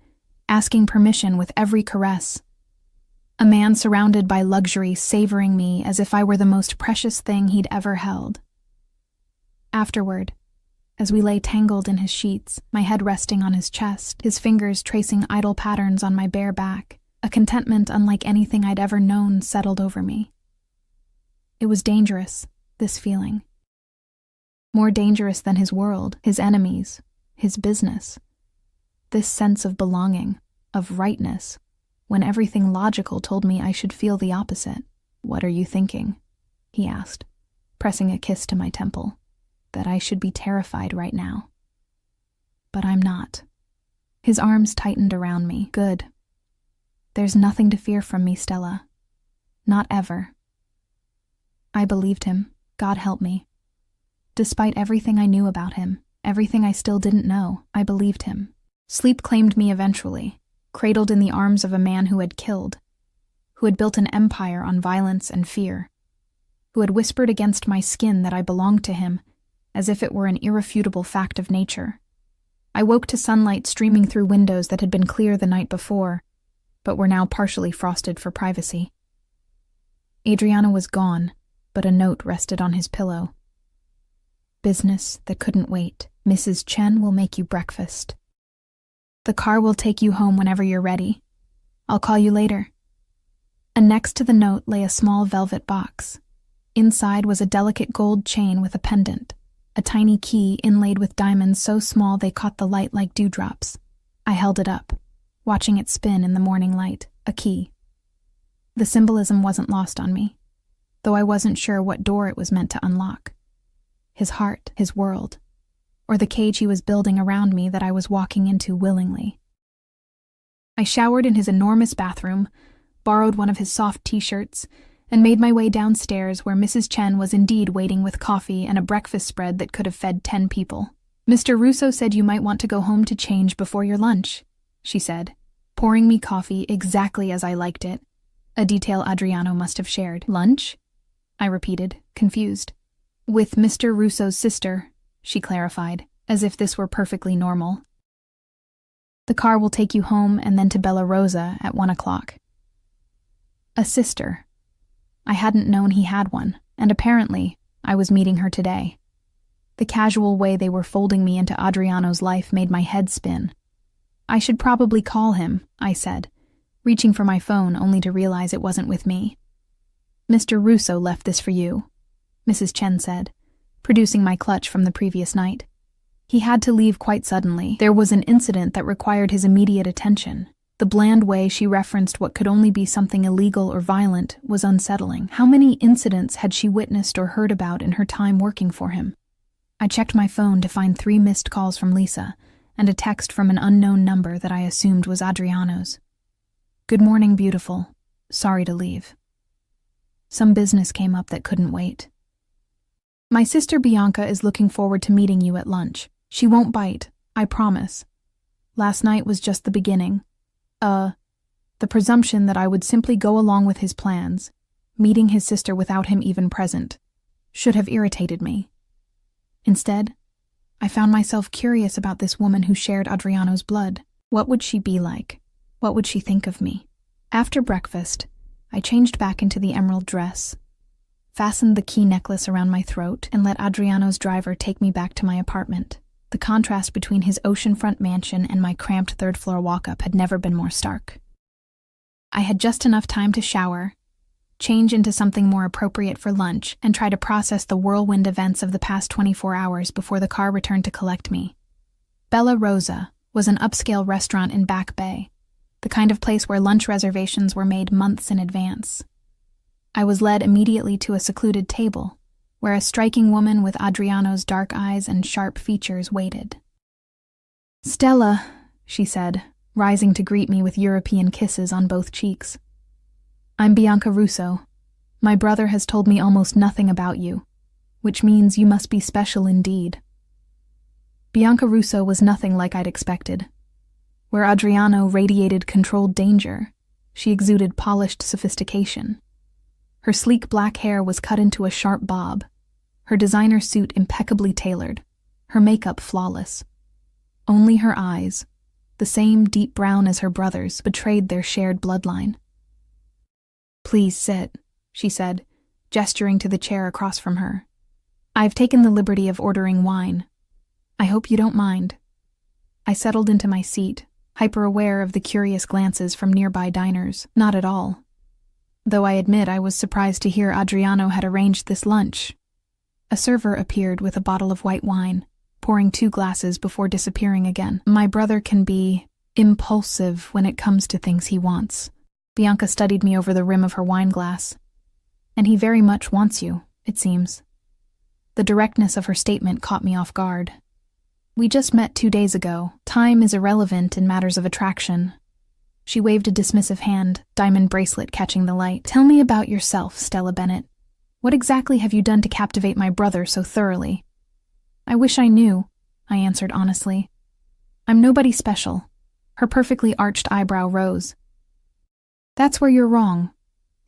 asking permission with every caress. A man surrounded by luxury savoring me as if I were the most precious thing he'd ever held. Afterward, as we lay tangled in his sheets, my head resting on his chest, his fingers tracing idle patterns on my bare back, a contentment unlike anything I'd ever known settled over me. It was dangerous, this feeling. More dangerous than his world, his enemies, his business. This sense of belonging, of rightness, when everything logical told me I should feel the opposite. "What are you thinking?" he asked, pressing a kiss to my temple. "That I should be terrified right now. But I'm not." His arms tightened around me. "Good. There's nothing to fear from me, Stella. Not ever." I believed him, God help me. Despite everything I knew about him, everything I still didn't know, I believed him. Sleep claimed me eventually, cradled in the arms of a man who had killed, who had built an empire on violence and fear, who had whispered against my skin that I belonged to him, as if it were an irrefutable fact of nature. I woke to sunlight streaming through windows that had been clear the night before, but were now partially frosted for privacy. Adriana was gone, but a note rested on his pillow. "Business that couldn't wait. Mrs. Chen will make you breakfast. The car will take you home whenever you're ready. I'll call you later." And next to the note lay a small velvet box. Inside was a delicate gold chain with a pendant, a tiny key inlaid with diamonds so small they caught the light like dewdrops. I held it up, watching it spin in the morning light, a key. The symbolism wasn't lost on me, though I wasn't sure what door it was meant to unlock. His heart, his world, or the cage he was building around me that I was walking into willingly. I showered in his enormous bathroom, borrowed one of his soft t-shirts, and made my way downstairs where Mrs. Chen was indeed waiting with coffee and a breakfast spread that could have fed 10 people. "Mr. Russo said you might want to go home to change before your lunch," she said, pouring me coffee exactly as I liked it, a detail Adriano must have shared. "Lunch?" I repeated, confused. "With Mr. Russo's sister," she clarified, as if this were perfectly normal. "The car will take you home and then to Bella Rosa at 1 o'clock. A sister. I hadn't known he had one, and apparently I was meeting her today. The casual way they were folding me into Adriano's life made my head spin. "I should probably call him," I said, reaching for my phone only to realize it wasn't with me. "Mr. Russo left this for you," Mrs. Chen said, producing my clutch from the previous night. "He had to leave quite suddenly. There was an incident that required his immediate attention. The bland way she referenced what could only be something illegal or violent was unsettling. How many incidents had she witnessed or heard about in her time working for him? I checked my phone to find 3 missed calls from Lisa and a text from an unknown number that I assumed was Adriano's. "Good morning, beautiful. Sorry to leave. Some business came up that couldn't wait. My sister Bianca is looking forward to meeting you at lunch. She won't bite, I promise. Last night was just the beginning. The presumption that I would simply go along with his plans, meeting his sister without him even present, should have irritated me. Instead, I found myself curious about this woman who shared Adriano's blood. What would she be like? What would she think of me? After breakfast, I changed back into the emerald dress, fastened the key necklace around my throat, and let Adriano's driver take me back to my apartment. The contrast between his oceanfront mansion and my cramped third-floor walk-up had never been more stark. I had just enough time to shower, change into something more appropriate for lunch, and try to process the whirlwind events of the past 24 hours before the car returned to collect me. Bella Rosa was an upscale restaurant in Back Bay, the kind of place where lunch reservations were made months in advance. I was led immediately to a secluded table, where a striking woman with Adriano's dark eyes and sharp features waited. "Stella," she said, rising to greet me with European kisses on both cheeks. "I'm Bianca Russo. My brother has told me almost nothing about you, which means you must be special indeed." Bianca Russo was nothing like I'd expected. Where Adriano radiated controlled danger, she exuded polished sophistication. Her sleek black hair was cut into a sharp bob, her designer suit impeccably tailored, her makeup flawless. Only her eyes, the same deep brown as her brother's, betrayed their shared bloodline. "Please sit," she said, gesturing to the chair across from her. "I've taken the liberty of ordering wine. I hope you don't mind." I settled into my seat, hyper-aware of the curious glances from nearby diners. Not at all. Though I admit I was surprised to hear Adriano had arranged this lunch. A server appeared with a bottle of white wine, pouring 2 glasses before disappearing again. "My brother can be impulsive when it comes to things he wants." Bianca studied me over the rim of her wine glass. "And he very much wants you, it seems." The directness of her statement caught me off guard. "We just met 2 days ago. Time is irrelevant in matters of attraction." She waved a dismissive hand, diamond bracelet catching the light. "Tell me about yourself, Stella Bennett. What exactly have you done to captivate my brother so thoroughly?" "I wish I knew," I answered honestly. "I'm nobody special." Her perfectly arched eyebrow rose. "That's where you're wrong.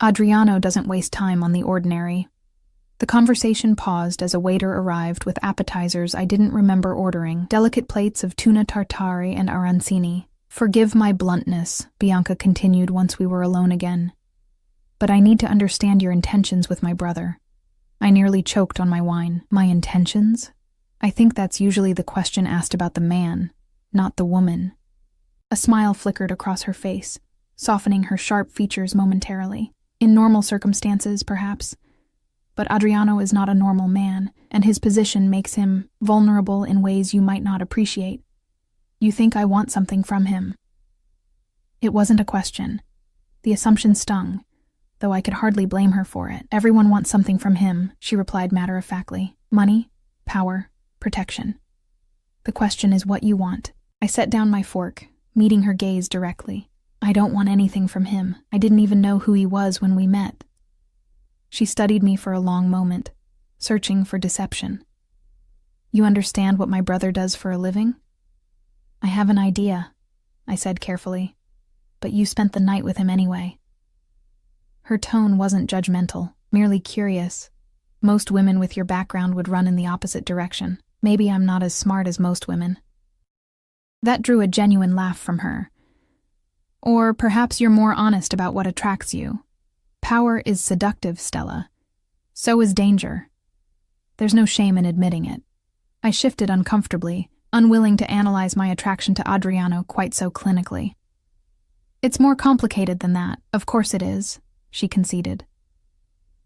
Adriano doesn't waste time on the ordinary." The conversation paused as a waiter arrived with appetizers I didn't remember ordering, delicate plates of tuna tartare and arancini. "Forgive my bluntness," Bianca continued once we were alone again. "But I need to understand your intentions with my brother." I nearly choked on my wine. My intentions? I think that's usually the question asked about the man, not the woman. A smile flickered across her face, softening her sharp features momentarily. In normal circumstances, perhaps. But Adriano is not a normal man, and his position makes him vulnerable in ways you might not appreciate. "You think I want something from him?" It wasn't a question. The assumption stung, though I could hardly blame her for it. "Everyone wants something from him," she replied matter-of-factly. "Money, power, protection. The question is what you want." I set down my fork, meeting her gaze directly. "I don't want anything from him. I didn't even know who he was when we met." She studied me for a long moment, searching for deception. "You understand what my brother does for a living?" "I have an idea," I said carefully. "But you spent the night with him anyway." Her tone wasn't judgmental, merely curious. Most women with your background would run in the opposite direction. Maybe I'm not as smart as most women. That drew a genuine laugh from her. "Or perhaps you're more honest about what attracts you. Power is seductive, Stella. So is danger. There's no shame in admitting it." I shifted uncomfortably, unwilling to analyze my attraction to Adriano quite so clinically. "It's more complicated than that, of course it is," she conceded.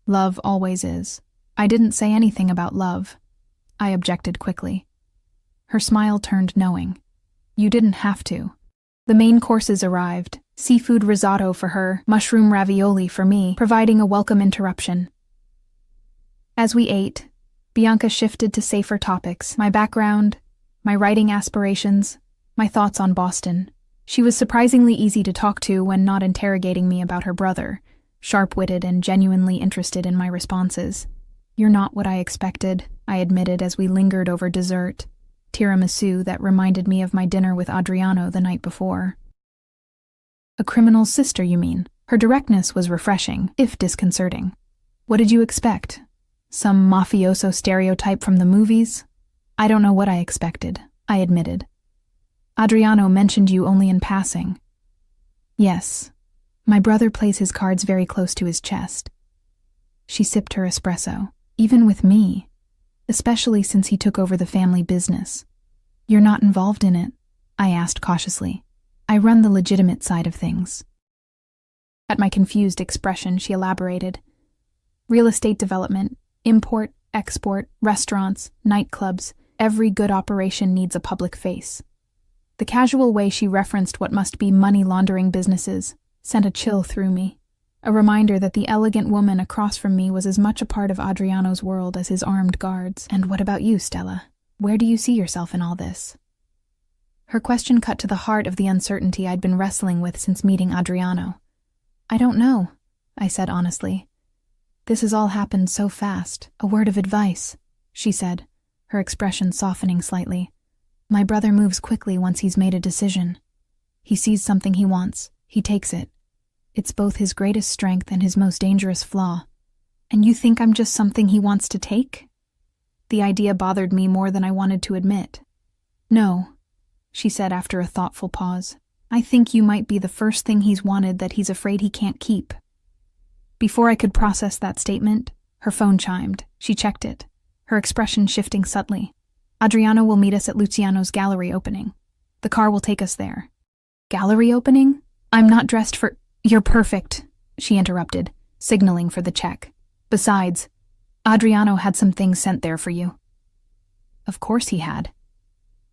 "Love always is." "I didn't say anything about love," I objected quickly. Her smile turned knowing. "You didn't have to." The main courses arrived, seafood risotto for her, mushroom ravioli for me, providing a welcome interruption. As we ate, Bianca shifted to safer topics, my background, my writing aspirations, my thoughts on Boston. She was surprisingly easy to talk to when not interrogating me about her brother, sharp-witted and genuinely interested in my responses. "You're not what I expected," I admitted as we lingered over dessert, tiramisu that reminded me of my dinner with Adriano the night before. "A criminal's sister, you mean?" Her directness was refreshing, if disconcerting. "What did you expect? Some mafioso stereotype from the movies?" "I don't know what I expected," I admitted. "Adriano mentioned you only in passing." "Yes. My brother plays his cards very close to his chest." She sipped her espresso. "Even with me. Especially since he took over the family business." "You're not involved in it?" I asked cautiously. "I run the legitimate side of things." At my confused expression, she elaborated. "Real estate development, import, export, restaurants, nightclubs, every good operation needs a public face." The casual way she referenced what must be money-laundering businesses sent a chill through me, a reminder that the elegant woman across from me was as much a part of Adriano's world as his armed guards. "And what about you, Stella? Where do you see yourself in all this?" Her question cut to the heart of the uncertainty I'd been wrestling with since meeting Adriano. "I don't know," I said honestly. "This has all happened so fast. A word of advice," she said, her expression softening slightly. "My brother moves quickly once he's made a decision. He sees something he wants, he takes it. It's both his greatest strength and his most dangerous flaw. And you think I'm just something he wants to take?" The idea bothered me more than I wanted to admit. "No," she said after a thoughtful pause. "I think you might be the first thing he's wanted that he's afraid he can't keep." Before I could process that statement, her phone chimed. She checked it, her expression shifting subtly. "Adriano will meet us at Luciano's gallery opening. The car will take us there." "Gallery opening? I'm not dressed for—" "You're perfect," she interrupted, signaling for the check. "Besides, Adriano had some things sent there for you." Of course he had.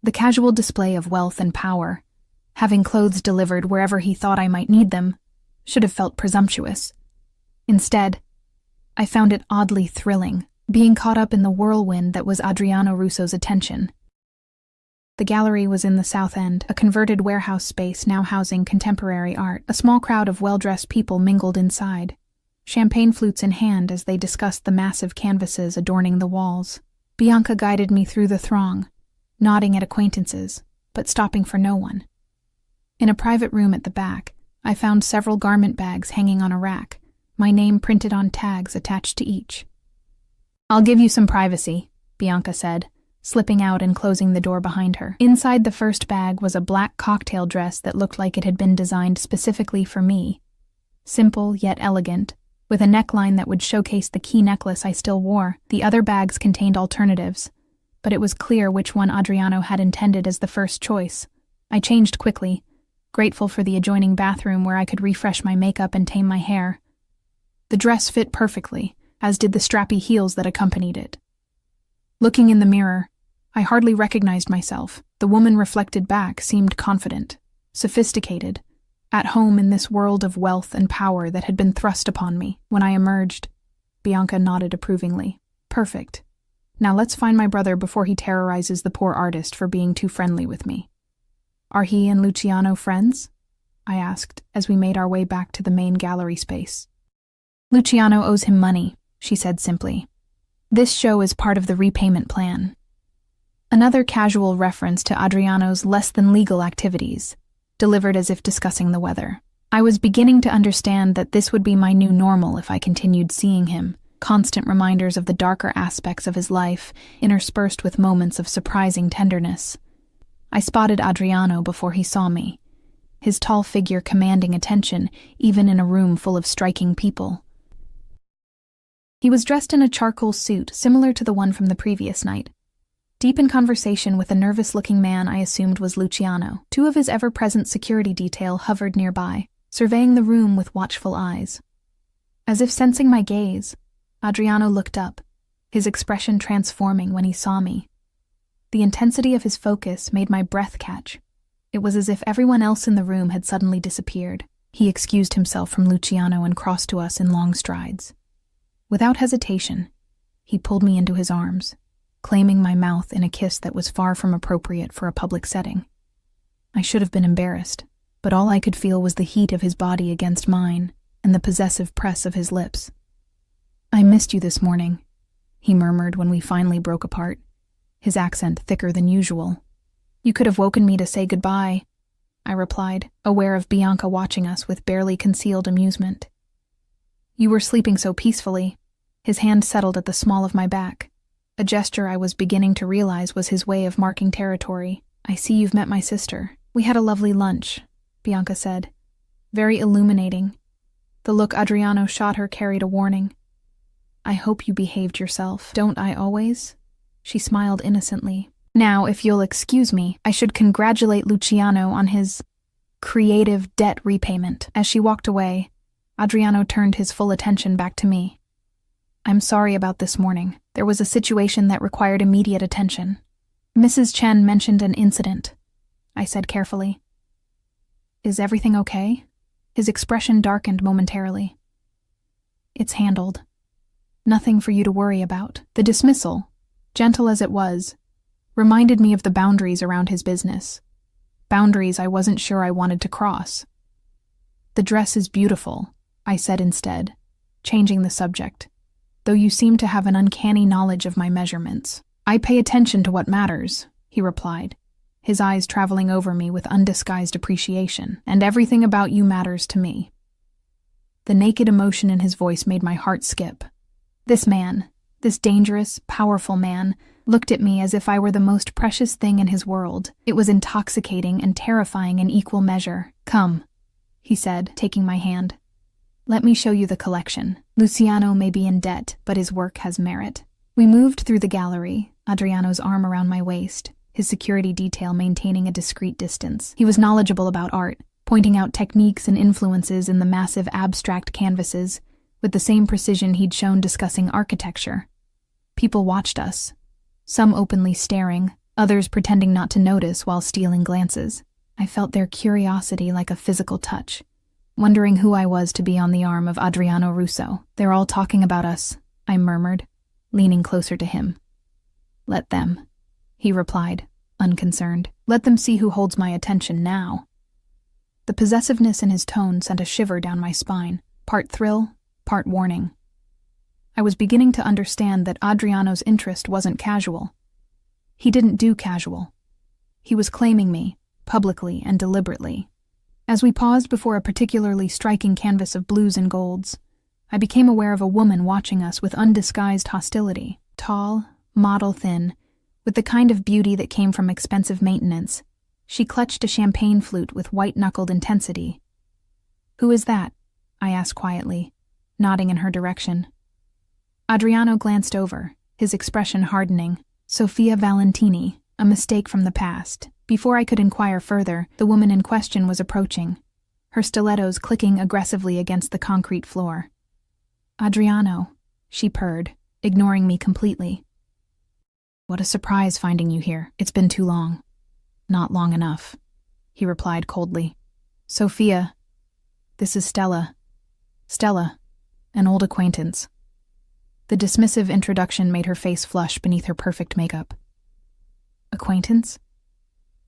The casual display of wealth and power, having clothes delivered wherever he thought I might need them, should have felt presumptuous. Instead, I found it oddly thrilling, being caught up in the whirlwind that was Adriano Russo's attention. The gallery was in the south end, a converted warehouse space now housing contemporary art. A small crowd of well-dressed people mingled inside, champagne flutes in hand as they discussed the massive canvases adorning the walls. Bianca guided me through the throng, nodding at acquaintances, but stopping for no one. In a private room at the back, I found several garment bags hanging on a rack, my name printed on tags attached to each. "I'll give you some privacy," Bianca said, slipping out and closing the door behind her. Inside the first bag was a black cocktail dress that looked like it had been designed specifically for me. Simple yet elegant, with a neckline that would showcase the key necklace I still wore. The other bags contained alternatives, but it was clear which one Adriano had intended as the first choice. I changed quickly, grateful for the adjoining bathroom where I could refresh my makeup and tame my hair. The dress fit perfectly, as did the strappy heels that accompanied it. Looking in the mirror, I hardly recognized myself. The woman reflected back seemed confident, sophisticated, at home in this world of wealth and power that had been thrust upon me. When I emerged, Bianca nodded approvingly. "Perfect. Now let's find my brother before he terrorizes the poor artist for being too friendly with me." "Are he and Luciano friends?" I asked as we made our way back to the main gallery space. "Luciano owes him money," she said simply. "This show is part of the repayment plan." Another casual reference to Adriano's less-than-legal activities, delivered as if discussing the weather. I was beginning to understand that this would be my new normal if I continued seeing him, constant reminders of the darker aspects of his life, interspersed with moments of surprising tenderness. I spotted Adriano before he saw me, his tall figure commanding attention even in a room full of striking people. He was dressed in a charcoal suit similar to the one from the previous night. Deep in conversation with a nervous-looking man I assumed was Luciano. Two of his ever-present security detail hovered nearby, surveying the room with watchful eyes. As if sensing my gaze, Adriano looked up, his expression transforming when he saw me. The intensity of his focus made my breath catch, It was as if everyone else in the room had suddenly disappeared. He excused himself from Luciano and crossed to us in long strides. Without hesitation, he pulled me into his arms, claiming my mouth in a kiss that was far from appropriate for a public setting. I should have been embarrassed, but all I could feel was the heat of his body against mine and the possessive press of his lips. "I missed you this morning," he murmured when we finally broke apart, his accent thicker than usual. "You could have woken me to say goodbye," I replied, aware of Bianca watching us with barely concealed amusement. "You were sleeping so peacefully." His hand settled at the small of my back, a gesture I was beginning to realize was his way of marking territory. "I see you've met my sister. We had a lovely lunch," Bianca said. Very illuminating. The look Adriano shot her carried a warning. "I hope you behaved yourself. Don't I always?" She smiled innocently. "Now, if you'll excuse me, I should congratulate Luciano on his creative debt repayment." As she walked away, Adriano turned his full attention back to me. "I'm sorry about this morning. There was a situation that required immediate attention. Mrs. Chen mentioned an incident," I said carefully. "Is everything okay?" His expression darkened momentarily. "It's handled. Nothing for you to worry about." The dismissal, gentle as it was, reminded me of the boundaries around his business. Boundaries I wasn't sure I wanted to cross. "The dress is beautiful," I said instead, changing the subject, "though you seem to have an uncanny knowledge of my measurements." "I pay attention to what matters," he replied, his eyes traveling over me with undisguised appreciation. "And everything about you matters to me." The naked emotion in his voice made my heart skip. This man, this dangerous, powerful man, looked at me as if I were the most precious thing in his world. It was intoxicating and terrifying in equal measure. "Come," he said, taking my hand. "Let me show you the collection. Luciano may be in debt, but his work has merit." We moved through the gallery, Adriano's arm around my waist, his security detail maintaining a discreet distance. He was knowledgeable about art, pointing out techniques and influences in the massive abstract canvases, with the same precision he'd shown discussing architecture. People watched us, some openly staring, others pretending not to notice while stealing glances. I felt their curiosity like a physical touch, wondering who I was to be on the arm of Adriano Russo. "They're all talking about us," I murmured, leaning closer to him. "Let them," he replied, unconcerned. "Let them see who holds my attention now." The possessiveness in his tone sent a shiver down my spine, part thrill, part warning. I was beginning to understand that Adriano's interest wasn't casual. He didn't do casual. He was claiming me, publicly and deliberately. As we paused before a particularly striking canvas of blues and golds, I became aware of a woman watching us with undisguised hostility. Tall, model-thin, with the kind of beauty that came from expensive maintenance, she clutched a champagne flute with white-knuckled intensity. "Who is that?" I asked quietly, nodding in her direction. Adriano glanced over, his expression hardening. "Sofia Valentini, a mistake from the past." Before I could inquire further, the woman in question was approaching, her stilettos clicking aggressively against the concrete floor. "Adriano," she purred, ignoring me completely. "What a surprise finding you here. It's been too long." "Not long enough," he replied coldly. "Sofia, this is Stella. Stella, an old acquaintance." The dismissive introduction made her face flush beneath her perfect makeup. "Acquaintance?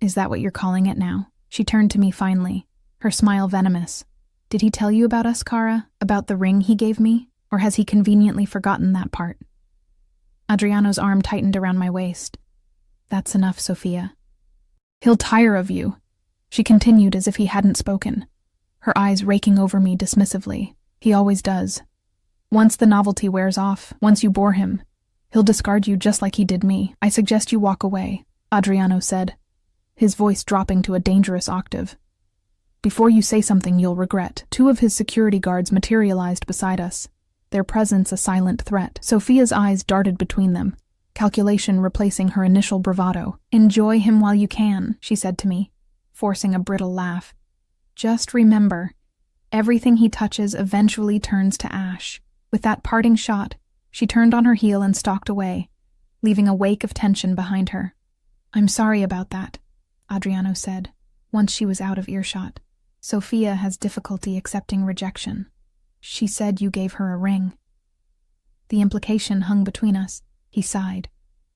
Is that what you're calling it now?" She turned to me finally, her smile venomous. "Did he tell you about us, Kara? About the ring he gave me? Or has he conveniently forgotten that part?" Adriano's arm tightened around my waist. "That's enough, Sofia." "He'll tire of you," she continued as if he hadn't spoken, her eyes raking over me dismissively. "He always does. Once the novelty wears off, once you bore him, he'll discard you just like he did me. I suggest you walk away," Adriano said, his voice dropping to a dangerous octave. "Before you say something you'll regret." Two of his security guards materialized beside us, their presence a silent threat. Sofia's eyes darted between them, calculation replacing her initial bravado. "Enjoy him while you can," she said to me, forcing a brittle laugh. "Just remember, everything he touches eventually turns to ash." With that parting shot, she turned on her heel and stalked away, leaving a wake of tension behind her. "I'm sorry about that," Adriano said, Once she was out of earshot. Sophia has difficulty accepting rejection. She said you gave her a ring. The implication hung between us. He sighed,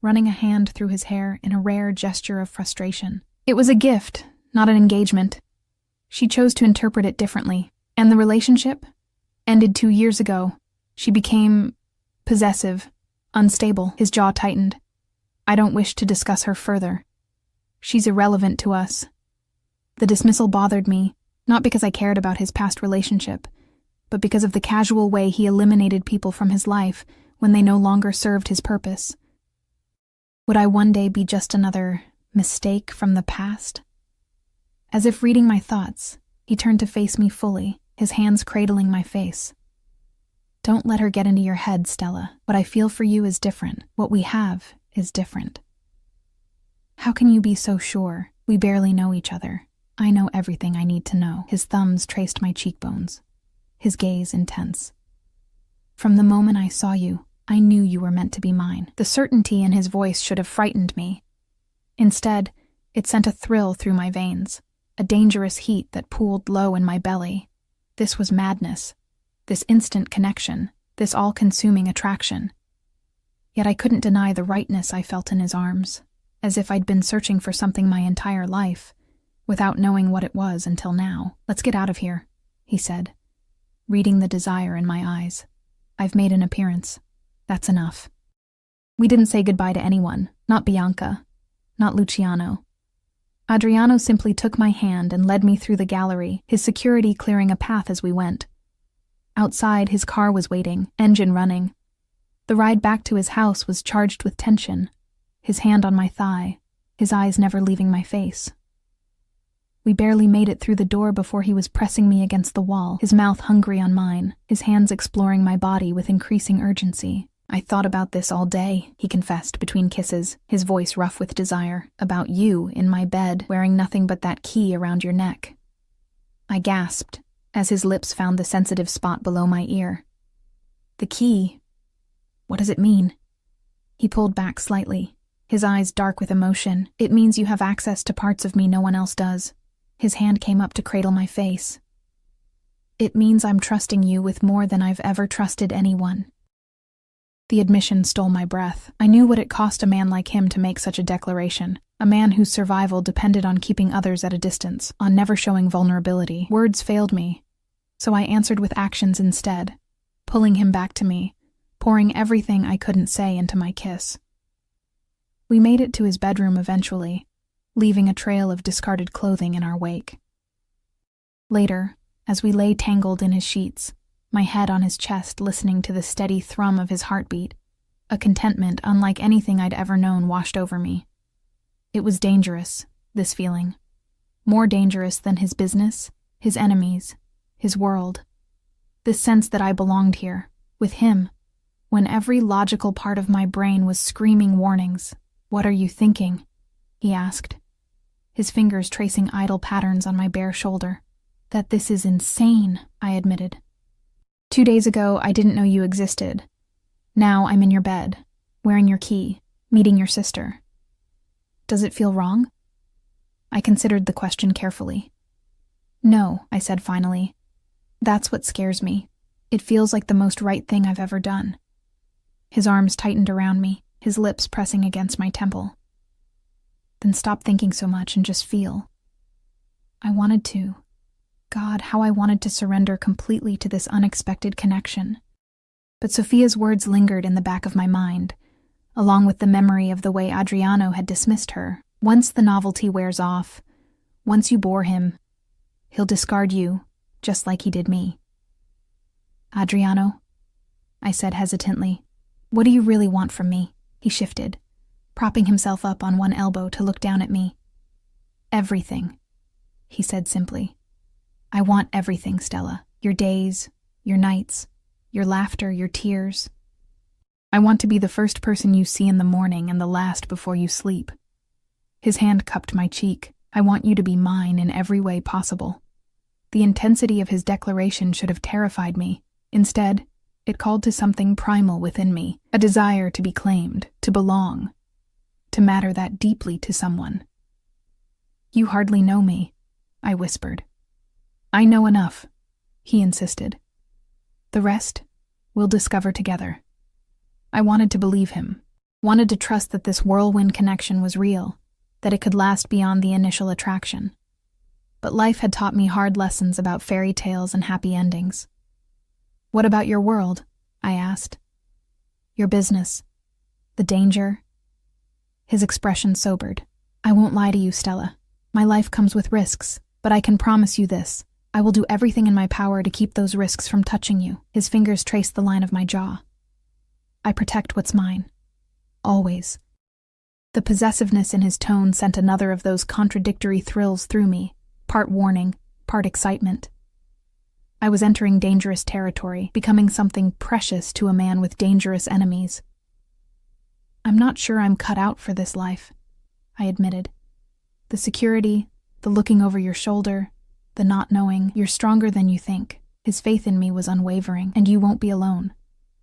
running a hand through his hair in a rare gesture of frustration. It was a gift, not an engagement. She chose to interpret it differently, and the relationship ended 2 years ago. She became possessive, unstable. His jaw tightened. I don't wish to discuss her further. She's irrelevant to us. The dismissal bothered me, not because I cared about his past relationship, but because of the casual way he eliminated people from his life when they no longer served his purpose. Would I one day be just another mistake from the past? As if reading my thoughts, he turned to face me fully, his hands cradling my face. Don't let her get into your head, Stella. What I feel for you is different. What we have is different. How can you be so sure? We barely know each other. I know everything I need to know. His thumbs traced my cheekbones, his gaze intense. From the moment I saw you, I knew you were meant to be mine. The certainty in his voice should have frightened me. Instead, it sent a thrill through my veins, a dangerous heat that pooled low in my belly. This was madness, this instant connection, this all-consuming attraction. Yet I couldn't deny the rightness I felt in his arms, as if I'd been searching for something my entire life, without knowing what it was until now. Let's get out of here, he said, reading the desire in my eyes. I've made an appearance. That's enough. We didn't say goodbye to anyone, not Bianca, not Luciano. Adriano simply took my hand and led me through the gallery, his security clearing a path as we went. Outside, his car was waiting, engine running. The ride back to his house was charged with tension, his hand on my thigh, his eyes never leaving my face. We barely made it through the door before he was pressing me against the wall, his mouth hungry on mine, his hands exploring my body with increasing urgency. I thought about this all day, he confessed between kisses, his voice rough with desire. About you in my bed, wearing nothing but that key around your neck. I gasped as his lips found the sensitive spot below my ear. The key? What does it mean? He pulled back slightly, his eyes dark with emotion. It means you have access to parts of me no one else does. His hand came up to cradle my face. It means I'm trusting you with more than I've ever trusted anyone. The admission stole my breath. I knew what it cost a man like him to make such a declaration, a man whose survival depended on keeping others at a distance, on never showing vulnerability. Words failed me, so I answered with actions instead, pulling him back to me, pouring everything I couldn't say into my kiss. We made it to his bedroom eventually, leaving a trail of discarded clothing in our wake. Later, as we lay tangled in his sheets, my head on his chest listening to the steady thrum of his heartbeat, a contentment unlike anything I'd ever known washed over me. It was dangerous, this feeling. More dangerous than his business, his enemies, his world. This sense that I belonged here, with him, when every logical part of my brain was screaming warnings. What are you thinking? He asked, his fingers tracing idle patterns on my bare shoulder. That this is insane, I admitted. 2 days ago, I didn't know you existed. Now I'm in your bed, wearing your key, meeting your sister. Does it feel wrong? I considered the question carefully. No, I said finally. That's what scares me. It feels like the most right thing I've ever done. His arms tightened around me, his lips pressing against my temple. Then stop thinking so much and just feel. I wanted to. God, how I wanted to surrender completely to this unexpected connection. But Sophia's words lingered in the back of my mind, along with the memory of the way Adriano had dismissed her. Once the novelty wears off, once you bore him, he'll discard you, just like he did me. Adriano, I said hesitantly, what do you really want from me? He shifted, propping himself up on one elbow to look down at me. Everything, he said simply. I want everything, Stella. Your days, your nights, your laughter, your tears. I want to be the first person you see in the morning and the last before you sleep. His hand cupped my cheek. I want you to be mine in every way possible. The intensity of his declaration should have terrified me. Instead, it called to something primal within me, a desire to be claimed, to belong, to matter that deeply to someone. You hardly know me, I whispered. I know enough, he insisted. The rest, we'll discover together. I wanted to believe him, wanted to trust that this whirlwind connection was real, that it could last beyond the initial attraction. But life had taught me hard lessons about fairy tales and happy endings. What about your world? I asked. Your business, the danger. His expression sobered. I won't lie to you, Stella. My life comes with risks, but I can promise you this. I will do everything in my power to keep those risks from touching you. His fingers traced the line of my jaw. I protect what's mine. Always. The possessiveness in his tone sent another of those contradictory thrills through me, part warning, part excitement. I was entering dangerous territory, becoming something precious to a man with dangerous enemies. I'm not sure I'm cut out for this life, I admitted. The security, the looking over your shoulder, the not knowing, you're stronger than you think. His faith in me was unwavering, and you won't be alone.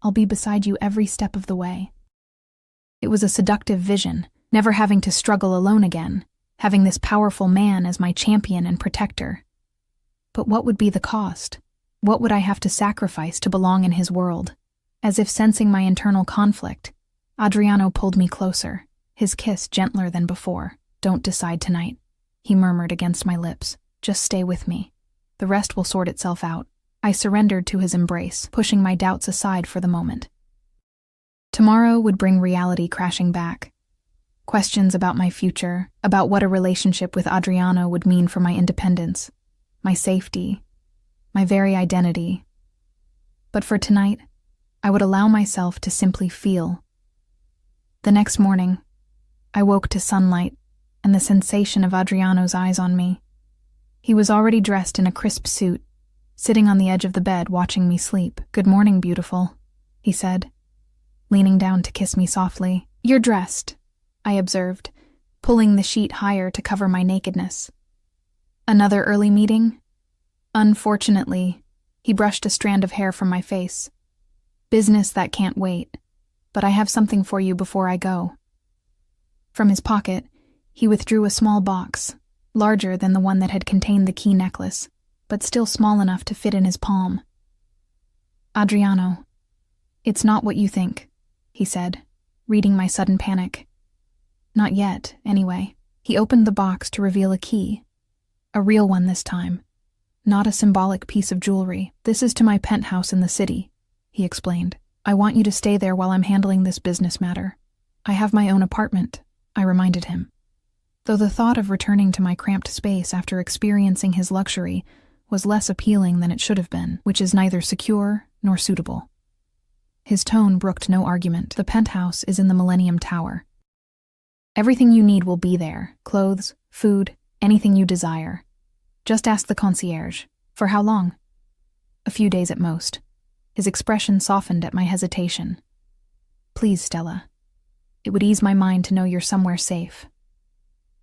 I'll be beside you every step of the way. It was a seductive vision, never having to struggle alone again, having this powerful man as my champion and protector. But what would be the cost? What would I have to sacrifice to belong in his world? As if sensing my internal conflict, Adriano pulled me closer, his kiss gentler than before. Don't decide tonight, he murmured against my lips. Just stay with me. The rest will sort itself out. I surrendered to his embrace, pushing my doubts aside for the moment. Tomorrow would bring reality crashing back. Questions about my future, about what a relationship with Adriano would mean for my independence, my safety, my very identity. But for tonight, I would allow myself to simply feel. The next morning, I woke to sunlight and the sensation of Adriano's eyes on me. He was already dressed in a crisp suit, sitting on the edge of the bed watching me sleep. Good morning, beautiful, he said, leaning down to kiss me softly. You're dressed, I observed, pulling the sheet higher to cover my nakedness. Another early meeting? Unfortunately, he brushed a strand of hair from my face. Business that can't wait, but I have something for you before I go. From his pocket, he withdrew a small box, larger than the one that had contained the key necklace, but still small enough to fit in his palm. Adriano, it's not what you think, he said, reading my sudden panic. Not yet, anyway. He opened the box to reveal a key. A real one this time. Not a symbolic piece of jewelry. This is to my penthouse in the city, he explained. I want you to stay there while I'm handling this business matter. I have my own apartment, I reminded him. Though the thought of returning to my cramped space after experiencing his luxury was less appealing than it should have been, which is neither secure nor suitable. His tone brooked no argument. The penthouse is in the Millennium Tower. Everything you need will be there. Clothes, food, anything you desire. Just ask the concierge. For how long? A few days at most. His expression softened at my hesitation. Please, Stella. It would ease my mind to know you're somewhere safe.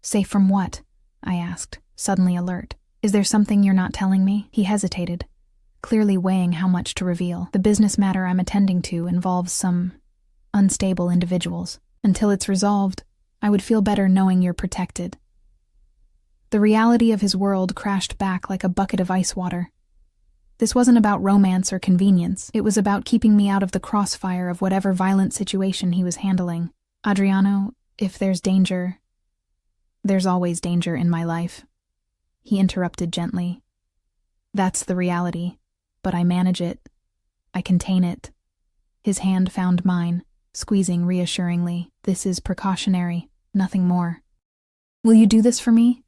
Safe from what? I asked, suddenly alert. Is there something you're not telling me? He hesitated, clearly weighing how much to reveal. The business matter I'm attending to involves some unstable individuals. Until it's resolved, I would feel better knowing you're protected. The reality of his world crashed back like a bucket of ice water. This wasn't about romance or convenience. It was about keeping me out of the crossfire of whatever violent situation he was handling. Adriano, if there's danger, there's always danger in my life, he interrupted gently. That's the reality, but I manage it. I contain it. His hand found mine, squeezing reassuringly. This is precautionary, nothing more. Will you do this for me?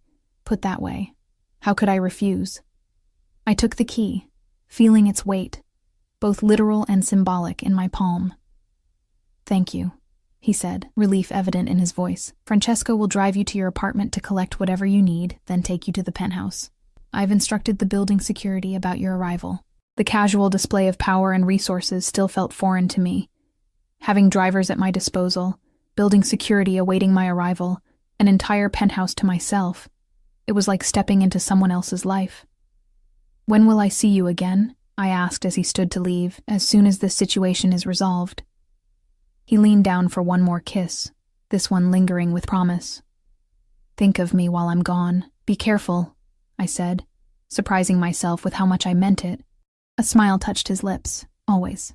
Put that way, how could I refuse? I took the key, feeling its weight, both literal and symbolic, in my palm. Thank you, he said, relief evident in his voice. Francesco will drive you to your apartment to collect whatever you need, then take you to the penthouse. I've instructed the building security about your arrival. The casual display of power and resources still felt foreign to me. Having drivers at my disposal, building security awaiting my arrival, an entire penthouse to myself. It was like stepping into someone else's life. When will I see you again? I asked as he stood to leave. As soon as this situation is resolved. He leaned down for one more kiss, this one lingering with promise. Think of me while I'm gone. Be careful, I I said, surprising myself with how much I meant it. A smile touched his lips, always.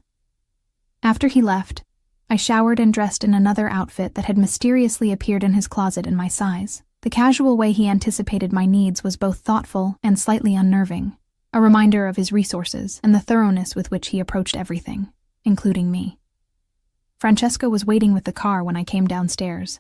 After he left, I showered and dressed in another outfit that had mysteriously appeared in his closet in my size. The casual way he anticipated my needs was both thoughtful and slightly unnerving, a reminder of his resources and the thoroughness with which he approached everything, including me. Francesco was waiting with the car when I came downstairs,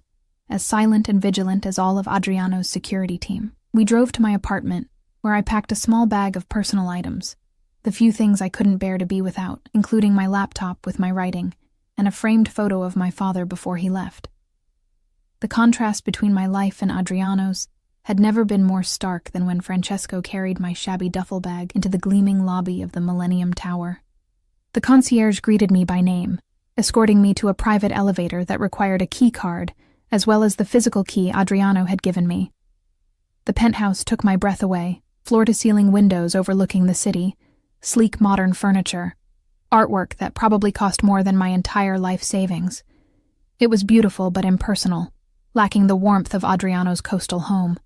as silent and vigilant as all of Adriano's security team. We drove to my apartment, where I packed a small bag of personal items, the few things I couldn't bear to be without, including my laptop with my writing and a framed photo of my father before he left. The contrast between my life and Adriano's had never been more stark than when Francesco carried my shabby duffel bag into the gleaming lobby of the Millennium Tower. The concierge greeted me by name, escorting me to a private elevator that required a key card, as well as the physical key Adriano had given me. The penthouse took my breath away, floor-to-ceiling windows overlooking the city, sleek modern furniture, artwork that probably cost more than my entire life savings. It was beautiful but impersonal, lacking the warmth of Adriano's coastal home.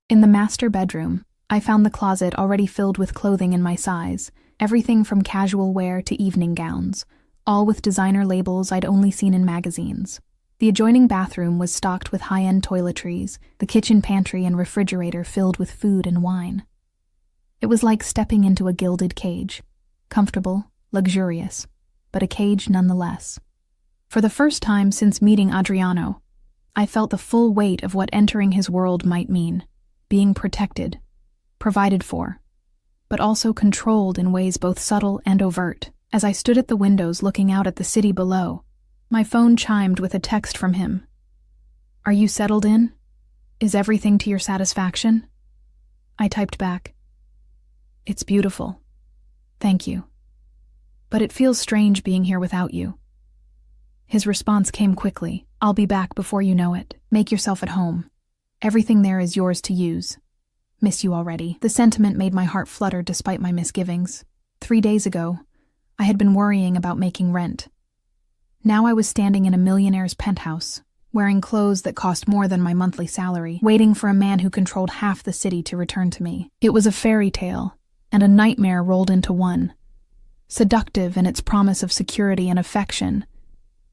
In the master bedroom, I found the closet already filled with clothing in my size, everything from casual wear to evening gowns, all with designer labels I'd only seen in magazines. The adjoining bathroom was stocked with high-end toiletries, the kitchen pantry and refrigerator filled with food and wine. It was like stepping into a gilded cage, comfortable, luxurious, but a cage nonetheless. For the first time since meeting Adriano, I felt the full weight of what entering his world might mean, being protected, provided for, but also controlled in ways both subtle and overt. As I stood at the windows looking out at the city below, my phone chimed with a text from him. "Are you settled in? Is everything to your satisfaction?" I typed back, "It's beautiful. Thank you. But it feels strange being here without you." His response came quickly. "I'll be back before you know it. Make yourself at home. Everything there is yours to use. Miss you already." The sentiment made my heart flutter despite my misgivings. 3 days ago, I had been worrying about making rent. Now I was standing in a millionaire's penthouse, wearing clothes that cost more than my monthly salary, waiting for a man who controlled half the city to return to me. It was a fairy tale, and a nightmare rolled into one. Seductive in its promise of security and affection,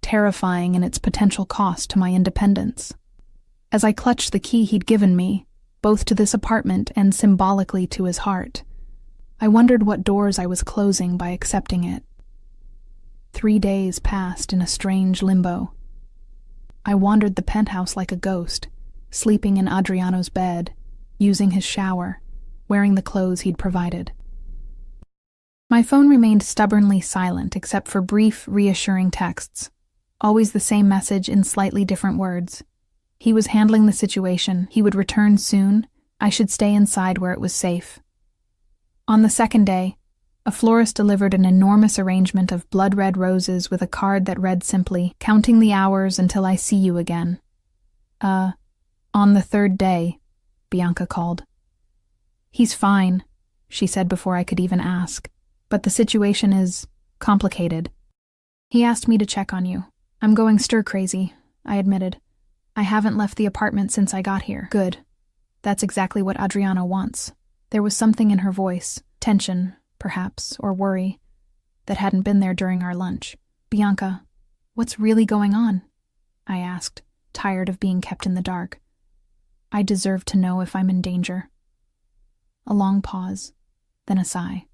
terrifying in its potential cost to my independence. As I clutched the key he'd given me, both to this apartment and symbolically to his heart, I wondered what doors I was closing by accepting it. 3 days passed in a strange limbo. I wandered the penthouse like a ghost, sleeping in Adriano's bed, using his shower, wearing the clothes he'd provided. My phone remained stubbornly silent except for brief, reassuring texts. Always the same message in slightly different words. He was handling the situation, he would return soon, I should stay inside where it was safe. On the second day, a florist delivered an enormous arrangement of blood-red roses with a card that read simply, "Counting the hours until I see you again." On the third day, Bianca called. "He's fine," she said before I could even ask. "But the situation is complicated. He asked me to check on you. I'm going stir-crazy," I admitted. "I haven't left the apartment since I got here." "Good. That's exactly what Adriano wants." There was something in her voice, tension, perhaps, or worry, that hadn't been there during our lunch. "Bianca, what's really going on?" I asked, tired of being kept in the dark. "I deserve to know if I'm in danger." A long pause, then a sigh.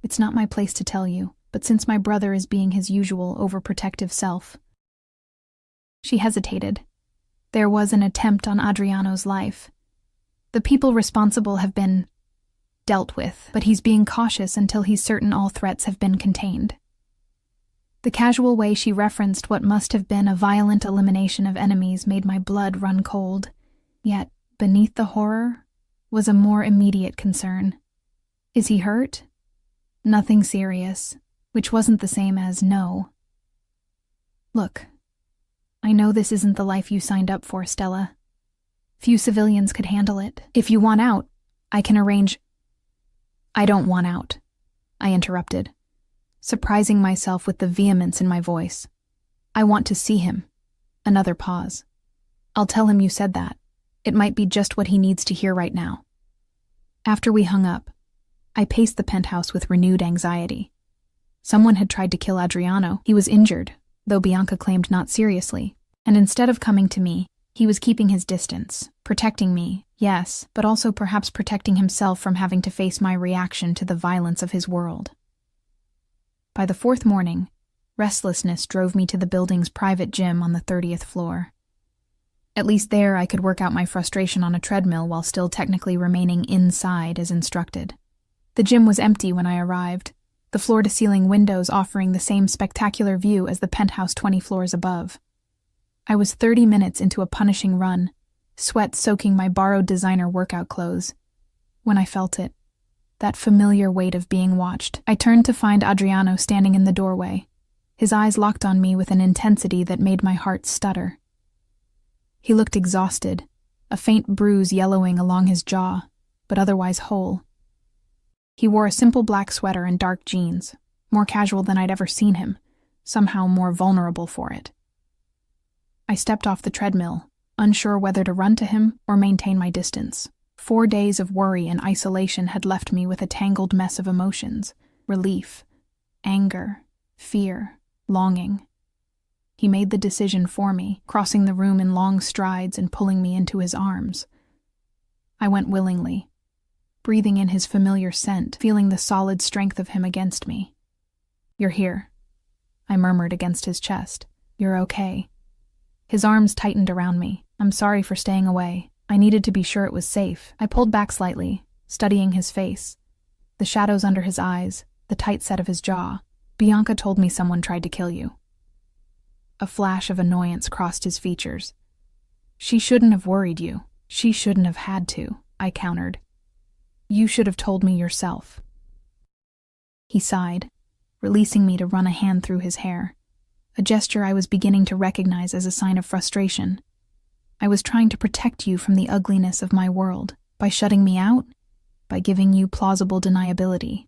"It's not my place to tell you, but since my brother is being his usual overprotective self..." She hesitated. "There was an attempt on Adriano's life. The people responsible have been dealt with, but he's being cautious until he's certain all threats have been contained." The casual way she referenced what must have been a violent elimination of enemies made my blood run cold. Yet, beneath the horror, was a more immediate concern. "Is he hurt?" "Nothing serious," which wasn't the same as no. "Look, I know this isn't the life you signed up for, Stella. Few civilians could handle it. If you want out, I can arrange..." "I don't want out," I interrupted, surprising myself with the vehemence in my voice. "I want to see him." Another pause. "I'll tell him you said that. It might be just what he needs to hear right now." After we hung up, I paced the penthouse with renewed anxiety. Someone had tried to kill Adriano. He was injured, though Bianca claimed not seriously, and instead of coming to me, he was keeping his distance, protecting me, yes, but also perhaps protecting himself from having to face my reaction to the violence of his world. By the fourth morning, restlessness drove me to the building's private gym on the 30th floor. At least there I could work out my frustration on a treadmill while still technically remaining inside as instructed. The gym was empty when I arrived, the floor-to-ceiling windows offering the same spectacular view as the penthouse 20 floors above. I was 30 minutes into a punishing run, sweat soaking my borrowed designer workout clothes, when I felt it, that familiar weight of being watched. I turned to find Adriano standing in the doorway, his eyes locked on me with an intensity that made my heart stutter. He looked exhausted, a faint bruise yellowing along his jaw, but otherwise whole. He wore a simple black sweater and dark jeans, more casual than I'd ever seen him, somehow more vulnerable for it. I stepped off the treadmill, unsure whether to run to him or maintain my distance. 4 days of worry and isolation had left me with a tangled mess of emotions: relief, anger, fear, longing. He made the decision for me, crossing the room in long strides and pulling me into his arms. I went willingly, breathing in his familiar scent, feeling the solid strength of him against me. "You're here," I murmured against his chest. "You're okay." His arms tightened around me. "I'm sorry for staying away. I needed to be sure it was safe." I pulled back slightly, studying his face, the shadows under his eyes, the tight set of his jaw. "Bianca told me someone tried to kill you." A flash of annoyance crossed his features. "She shouldn't have worried you. She shouldn't have had to," I countered. "You should have told me yourself." He sighed, releasing me to run a hand through his hair, a gesture I was beginning to recognize as a sign of frustration. "I was trying to protect you from the ugliness of my world. By shutting me out? By giving you plausible deniability,"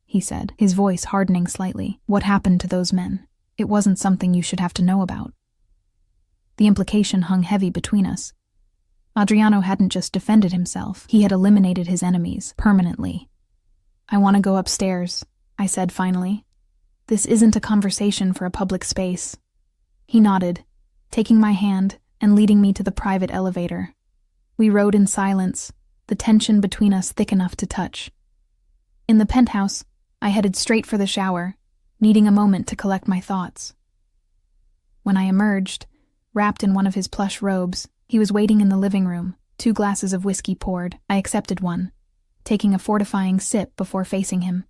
he said, his voice hardening slightly. "What happened to those men? It wasn't something you should have to know about." The implication hung heavy between us. Adriano hadn't just defended himself, he had eliminated his enemies, permanently. "I want to go upstairs," I said finally. "This isn't a conversation for a public space." He nodded, taking my hand and leading me to the private elevator. We rode in silence, the tension between us thick enough to touch. In the penthouse, I headed straight for the shower, needing a moment to collect my thoughts. When I emerged, wrapped in one of his plush robes, he was waiting in the living room, 2 glasses of whiskey poured. I accepted one, taking a fortifying sip before facing him.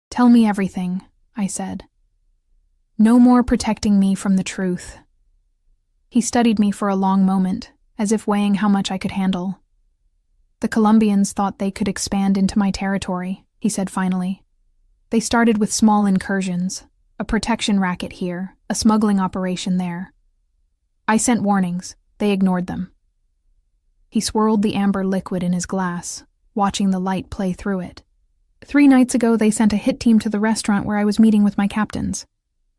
"Tell me everything," I said. "No more protecting me from the truth." He studied me for a long moment, as if weighing how much I could handle. "The Colombians thought they could expand into my territory," he said finally. "They started with small incursions, a protection racket here, a smuggling operation there. I sent warnings. They ignored them." He swirled the amber liquid in his glass, watching the light play through it. 3 nights ago they sent a hit team to the restaurant where I was meeting with my captains.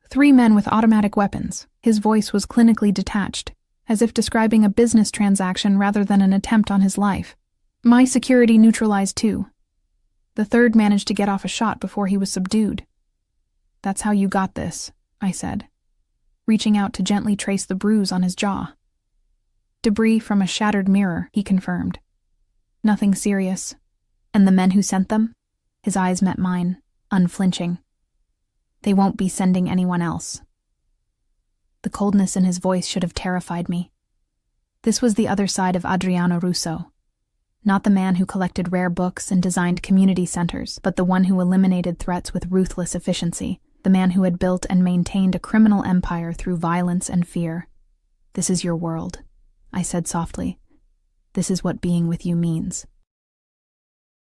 3 men with automatic weapons. His voice was clinically detached, as if describing a business transaction rather than an attempt on his life. My security neutralized 2. The 3rd managed to get off a shot before he was subdued. "That's how you got this," I said, reaching out to gently trace the bruise on his jaw. "Debris from a shattered mirror," he confirmed. "Nothing serious." "And the men who sent them?" His eyes met mine, unflinching. "They won't be sending anyone else." The coldness in his voice should have terrified me. This was the other side of Adriano Russo. Not the man who collected rare books and designed community centers, but the one who eliminated threats with ruthless efficiency, the man who had built and maintained a criminal empire through violence and fear. "This is your world," I said softly. "This is what being with you means."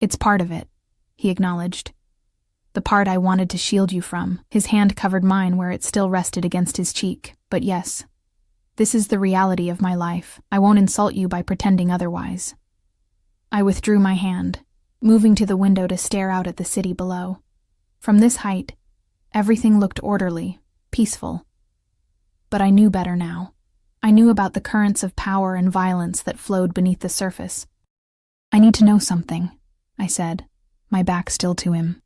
"It's part of it," he acknowledged. "The part I wanted to shield you from." His hand covered mine where it still rested against his cheek. "But yes, this is the reality of my life. I won't insult you by pretending otherwise." I withdrew my hand, moving to the window to stare out at the city below. From this height, everything looked orderly, peaceful. But I knew better now. I knew about the currents of power and violence that flowed beneath the surface. "I need to know something," I said, my back still to him.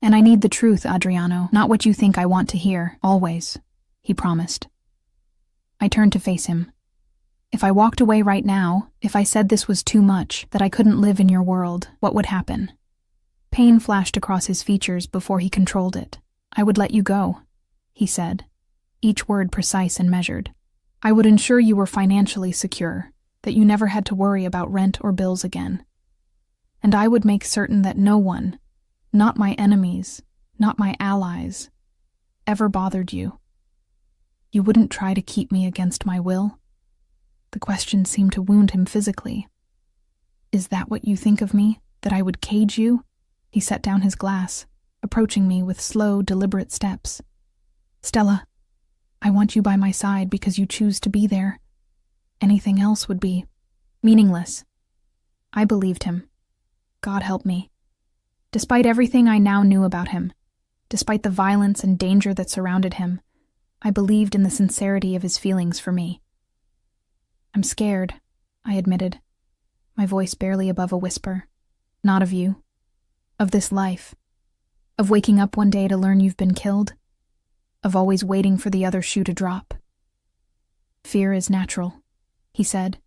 And I need the truth, Adriano, not what you think I want to hear, always, he promised. I turned to face him. If I walked away right now, if I said this was too much, that I couldn't live in your world, what would happen? Pain flashed across his features before he controlled it. I would let you go, he said, each word precise and measured. I would ensure you were financially secure, that you never had to worry about rent or bills again. And I would make certain that no one, not my enemies, not my allies, ever bothered you. You wouldn't try to keep me against my will? The question seemed to wound him physically. Is that what you think of me, that I would cage you? He set down his glass, approaching me with slow, deliberate steps. Stella, I want you by my side because you choose to be there. Anything else would be meaningless. I believed him. God help me. Despite everything I now knew about him, despite the violence and danger that surrounded him, I believed in the sincerity of his feelings for me. I'm scared, I admitted, my voice barely above a whisper. Not of you. Of this life. Of waking up one day to learn you've been killed. Of always waiting for the other shoe to drop. Fear is natural, he said,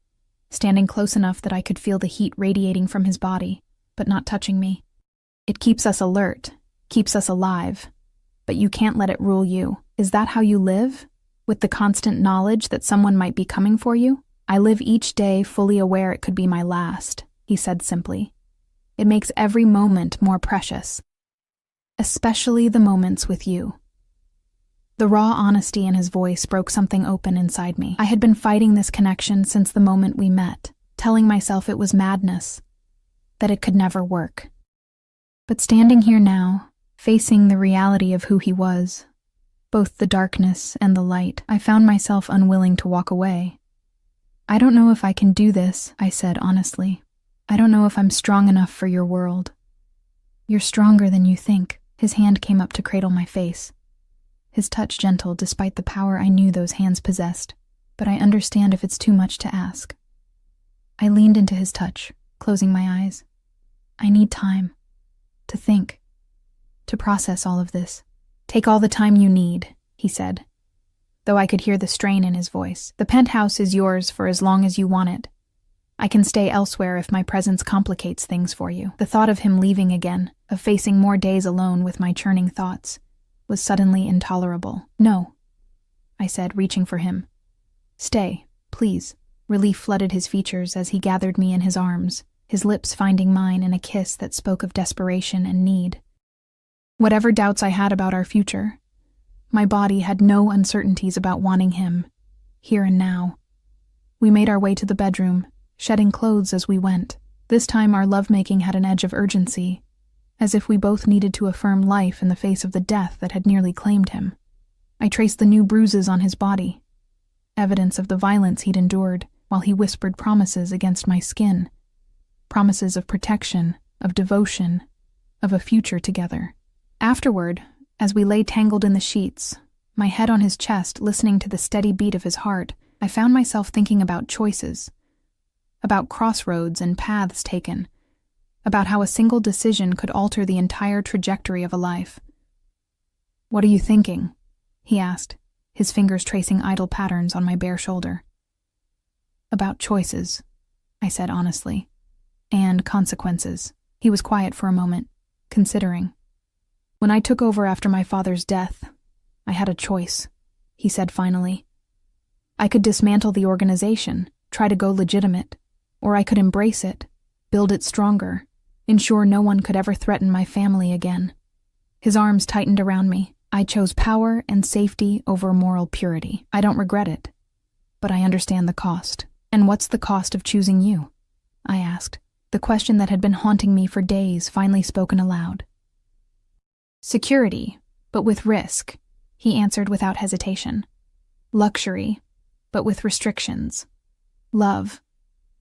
standing close enough that I could feel the heat radiating from his body, but not touching me. It keeps us alert, keeps us alive, but you can't let it rule you. Is that how you live? With the constant knowledge that someone might be coming for you? I live each day fully aware it could be my last, he said simply. It makes every moment more precious, especially the moments with you. The raw honesty in his voice broke something open inside me. I had been fighting this connection since the moment we met, telling myself it was madness, that it could never work. But standing here now, facing the reality of who he was, both the darkness and the light, I found myself unwilling to walk away. I don't know if I can do this, I said honestly. I don't know if I'm strong enough for your world. You're stronger than you think. His hand came up to cradle my face. His touch gentle despite the power I knew those hands possessed, but I understand if it's too much to ask. I leaned into his touch, closing my eyes. I need time. To think. To process all of this. Take all the time you need, he said, though I could hear the strain in his voice. The penthouse is yours for as long as you want it. I can stay elsewhere if my presence complicates things for you. The thought of him leaving again, of facing more days alone with my churning thoughts, was suddenly intolerable. No, I said, reaching for him. Stay, please. Relief flooded his features as he gathered me in his arms, his lips finding mine in a kiss that spoke of desperation and need. Whatever doubts I had about our future, my body had no uncertainties about wanting him, here and now. We made our way to the bedroom, shedding clothes as we went. This time our lovemaking had an edge of urgency, as if we both needed to affirm life in the face of the death that had nearly claimed him. I traced the new bruises on his body, evidence of the violence he'd endured, while he whispered promises against my skin. Promises of protection, of devotion, of a future together. Afterward, as we lay tangled in the sheets, my head on his chest listening to the steady beat of his heart, I found myself thinking about choices, about crossroads and paths taken, about how a single decision could alter the entire trajectory of a life. "What are you thinking?" he asked, his fingers tracing idle patterns on my bare shoulder. "About choices," I said honestly, "and consequences." He was quiet for a moment, considering. "When I took over after my father's death, I had a choice," he said finally. "I could dismantle the organization, try to go legitimate, or I could embrace it, build it stronger, ensure no one could ever threaten my family again." His arms tightened around me. I chose power and safety over moral purity. I don't regret it, but I understand the cost. "And what's the cost of choosing you?" I asked, the question that had been haunting me for days finally spoken aloud. "Security, but with risk," he answered without hesitation. "Luxury, but with restrictions. Love,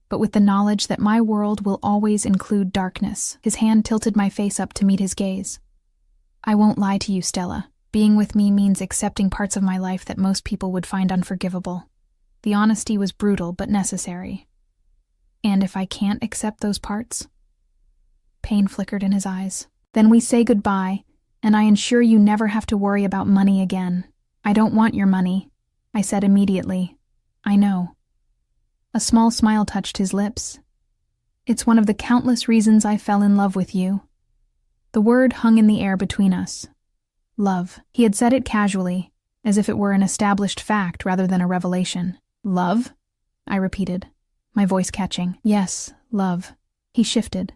but with the knowledge that my world will always include darkness." His hand tilted my face up to meet his gaze. "I won't lie to you, Stella. Being with me means accepting parts of my life that most people would find unforgivable. The honesty was brutal but necessary. And if I can't accept those parts, Pain flickered in his eyes. Then we say goodbye, and I ensure you never have to worry about money again. I don't want your money, I said immediately. I know. A small smile touched his lips. It's one of the countless reasons I fell in love with you. The word hung in the air between us. Love. He had said it casually, as if it were an established fact rather than a revelation. Love? I repeated, my voice catching. Yes, love. He shifted,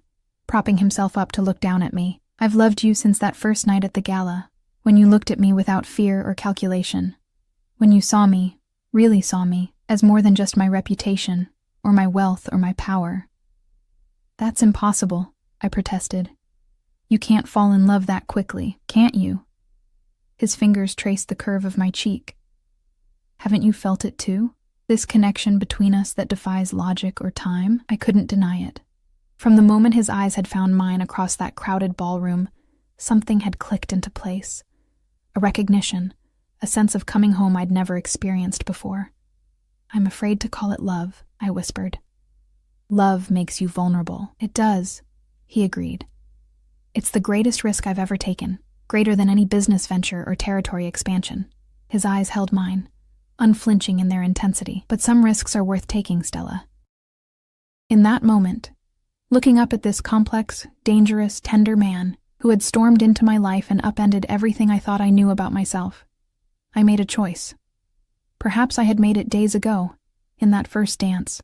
propping himself up to look down at me. I've loved you since that first night at the gala, when you looked at me without fear or calculation. When you saw me, really saw me, as more than just my reputation, or my wealth or my power. That's impossible, I protested. You can't fall in love that quickly, can't you? His fingers traced the curve of my cheek. Haven't you felt it too? This connection between us that defies logic or time? I couldn't deny it. From the moment his eyes had found mine across that crowded ballroom, something had clicked into place. A recognition, a sense of coming home I'd never experienced before. I'm afraid to call it love, I whispered. Love makes you vulnerable. It does, he agreed. It's the greatest risk I've ever taken, greater than any business venture or territory expansion. His eyes held mine, unflinching in their intensity. But some risks are worth taking, Stella. In that moment, looking up at this complex, dangerous, tender man who had stormed into my life and upended everything I thought I knew about myself, I made a choice. Perhaps I had made it days ago, in that first dance,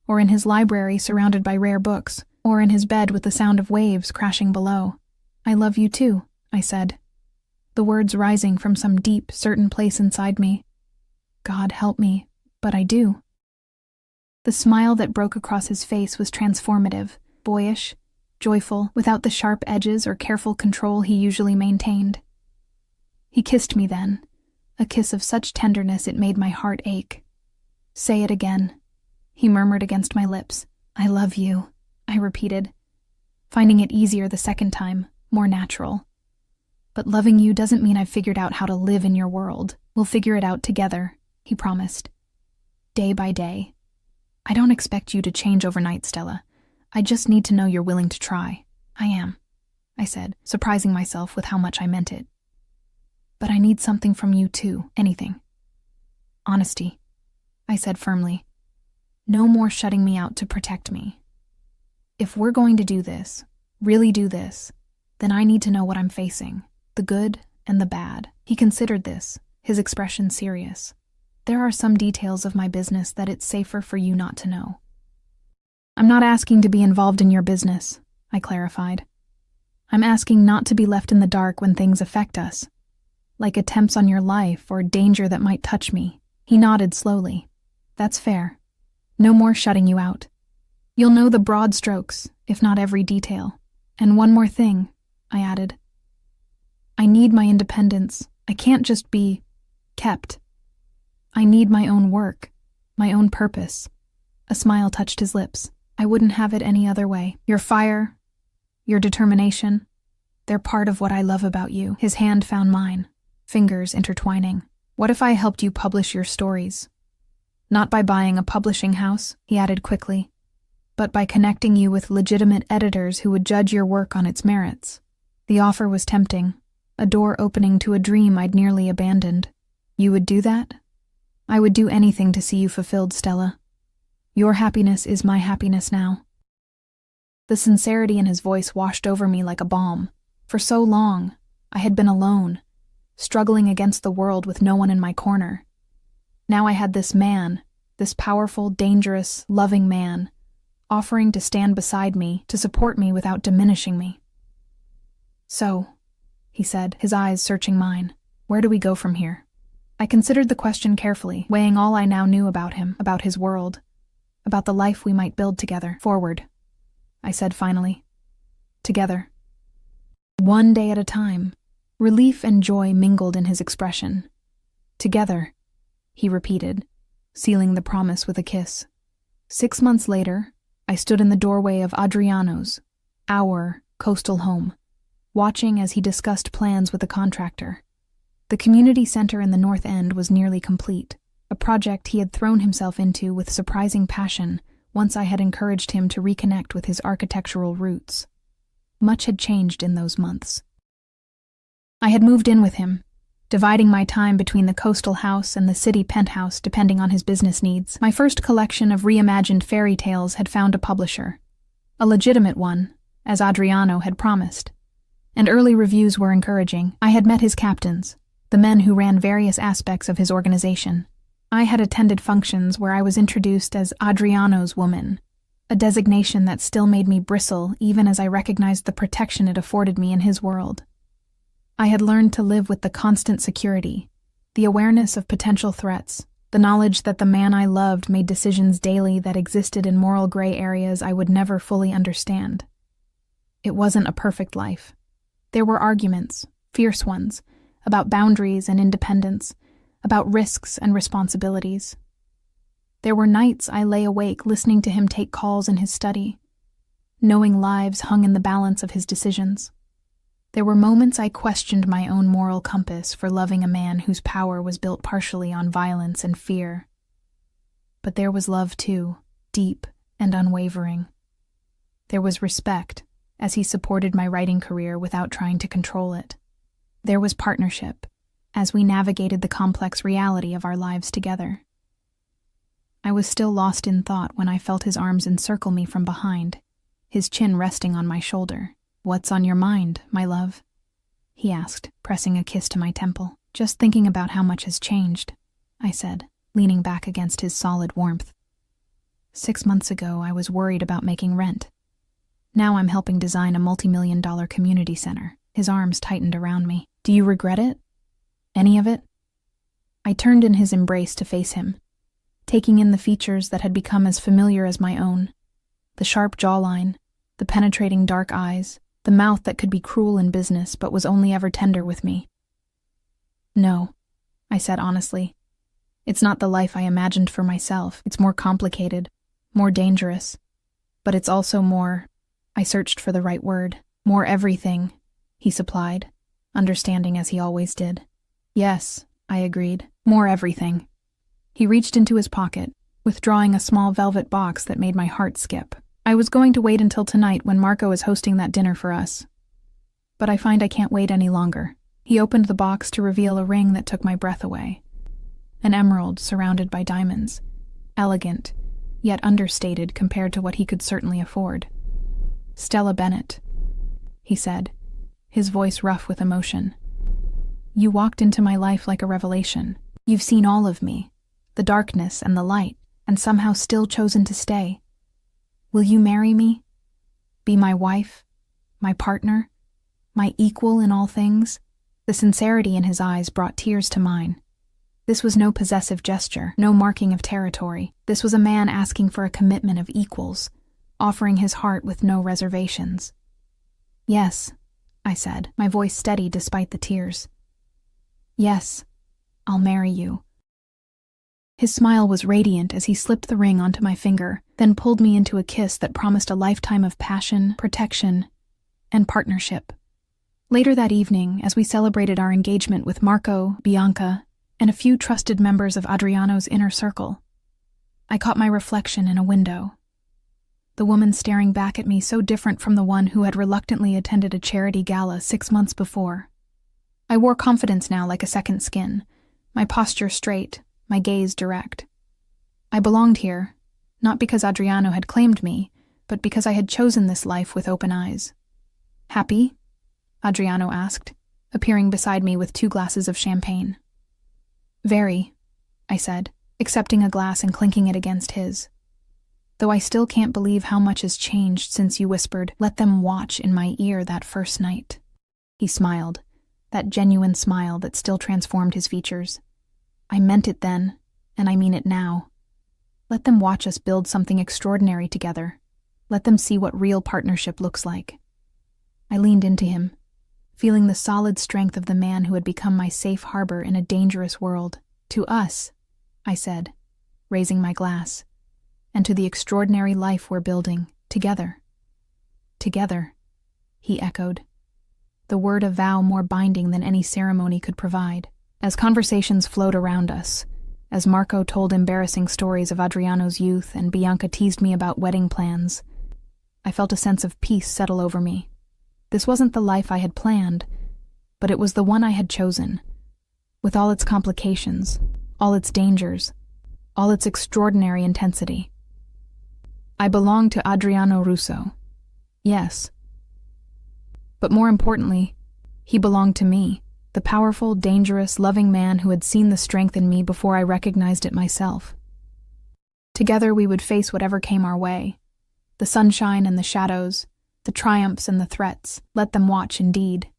or in his library surrounded by rare books, or in his bed with the sound of waves crashing below. I love you too, I said, the words rising from some deep, certain place inside me. God help me, but I do. The smile that broke across his face was transformative, boyish, joyful, without the sharp edges or careful control he usually maintained. He kissed me then, a kiss of such tenderness it made my heart ache. Say it again, he murmured against my lips. I love you, I repeated, finding it easier the second time, more natural. But loving you doesn't mean I've figured out how to live in your world. We'll figure it out together, he promised. Day by day. I don't expect you to change overnight, Stella. I just need to know you're willing to try. I am, I said, surprising myself with how much I meant it. But I need something from you too, anything. Honesty, I said firmly. No more shutting me out to protect me. If we're going to do this, really do this, then I need to know what I'm facing, the good and the bad. He considered this, his expression serious. There are some details of my business that it's safer for you not to know. I'm not asking to be involved in your business, I clarified. I'm asking not to be left in the dark when things affect us, like attempts on your life or danger that might touch me. He nodded slowly. That's fair. No more shutting you out. You'll know the broad strokes, if not every detail. And one more thing, I added. I need my independence. I can't just be kept. I need my own work, my own purpose. A smile touched his lips. I wouldn't have it any other way. Your fire, your determination, they're part of what I love about you. His hand found mine, fingers intertwining. What if I helped you publish your stories? Not by buying a publishing house, he added quickly, but by connecting you with legitimate editors who would judge your work on its merits. The offer was tempting, a door opening to a dream I'd nearly abandoned. You would do that? I would do anything to see you fulfilled, Stella. Your happiness is my happiness now. The sincerity in his voice washed over me like a balm. For so long, I had been alone, struggling against the world with no one in my corner. Now I had this man, this powerful, dangerous, loving man, offering to stand beside me, to support me without diminishing me. So, he said, his eyes searching mine, where do we go from here? I considered the question carefully, weighing all I now knew about him, about his world, about the life we might build together. Forward, I said finally. Together. One day at a time. Relief and joy mingled in his expression. Together, he repeated, sealing the promise with a kiss. 6 months later, I stood in the doorway of Adriano's, our coastal home, watching as he discussed plans with the contractor. The community center in the North End was nearly complete, a project he had thrown himself into with surprising passion once I had encouraged him to reconnect with his architectural roots. Much had changed in those months. I had moved in with him, dividing my time between the coastal house and the city penthouse depending on his business needs. My first collection of reimagined fairy tales had found a publisher, a legitimate one, as Adriano had promised, and early reviews were encouraging. I had met his captains, the men who ran various aspects of his organization. I had attended functions where I was introduced as Adriano's woman, a designation that still made me bristle even as I recognized the protection it afforded me in his world. I had learned to live with the constant security, the awareness of potential threats, the knowledge that the man I loved made decisions daily that existed in moral gray areas I would never fully understand. It wasn't a perfect life. There were arguments, fierce ones, about boundaries and independence, about risks and responsibilities. There were nights I lay awake listening to him take calls in his study, knowing lives hung in the balance of his decisions. There were moments I questioned my own moral compass for loving a man whose power was built partially on violence and fear. But there was love too, deep and unwavering. There was respect, as he supported my writing career without trying to control it. There was partnership, as we navigated the complex reality of our lives together. I was still lost in thought when I felt his arms encircle me from behind, his chin resting on my shoulder. "What's on your mind, my love?" he asked, pressing a kiss to my temple. "Just thinking about how much has changed," I said, leaning back against his solid warmth. 6 months ago, I was worried about making rent. Now I'm helping design a multi-million-dollar community center. His arms tightened around me. "Do you regret it? Any of it?" I turned in his embrace to face him, taking in the features that had become as familiar as my own. The sharp jawline, the penetrating dark eyes, the mouth that could be cruel in business but was only ever tender with me. "No," I said honestly. "It's not the life I imagined for myself. It's more complicated, more dangerous. But it's also more," I searched for the right word, "more everything," he supplied, understanding as he always did. "Yes," I agreed, "more everything." He reached into his pocket, withdrawing a small velvet box that made my heart skip. "I was going to wait until tonight when Marco is hosting that dinner for us. But I find I can't wait any longer." He opened the box to reveal a ring that took my breath away. An emerald surrounded by diamonds. Elegant, yet understated compared to what he could certainly afford. "Stella Bennett," he said, his voice rough with emotion. "You walked into my life like a revelation. You've seen all of me, the darkness and the light, and somehow still chosen to stay. Will you marry me? Be my wife? My partner? My equal in all things?" The sincerity in his eyes brought tears to mine. This was no possessive gesture, no marking of territory. This was a man asking for a commitment of equals, offering his heart with no reservations. "Yes," I said, my voice steady despite the tears. "Yes, I'll marry you." His smile was radiant as he slipped the ring onto my finger, then pulled me into a kiss that promised a lifetime of passion, protection, and partnership. Later that evening, as we celebrated our engagement with Marco, Bianca, and a few trusted members of Adriano's inner circle, I caught my reflection in a window. The woman staring back at me so different from the one who had reluctantly attended a charity gala 6 months before. I wore confidence now like a second skin, my posture straight, my gaze direct. I belonged here, not because Adriano had claimed me, but because I had chosen this life with open eyes. "Happy?" Adriano asked, appearing beside me with 2 glasses of champagne. "Very," I said, accepting a glass and clinking it against his. "Though I still can't believe how much has changed since you whispered, 'Let them watch' in my ear that first night." He smiled, that genuine smile that still transformed his features. "I meant it then, and I mean it now. Let them watch us build something extraordinary together. Let them see what real partnership looks like." I leaned into him, feeling the solid strength of the man who had become my safe harbor in a dangerous world. "To us," I said, raising my glass, "and to the extraordinary life we're building, together." "Together," he echoed, the word a vow more binding than any ceremony could provide. As conversations flowed around us, as Marco told embarrassing stories of Adriano's youth and Bianca teased me about wedding plans, I felt a sense of peace settle over me. This wasn't the life I had planned, but it was the one I had chosen, with all its complications, all its dangers, all its extraordinary intensity. I belonged to Adriano Russo. Yes. But more importantly, he belonged to me, the powerful, dangerous, loving man who had seen the strength in me before I recognized it myself. Together we would face whatever came our way. The sunshine and the shadows, the triumphs and the threats, let them watch indeed.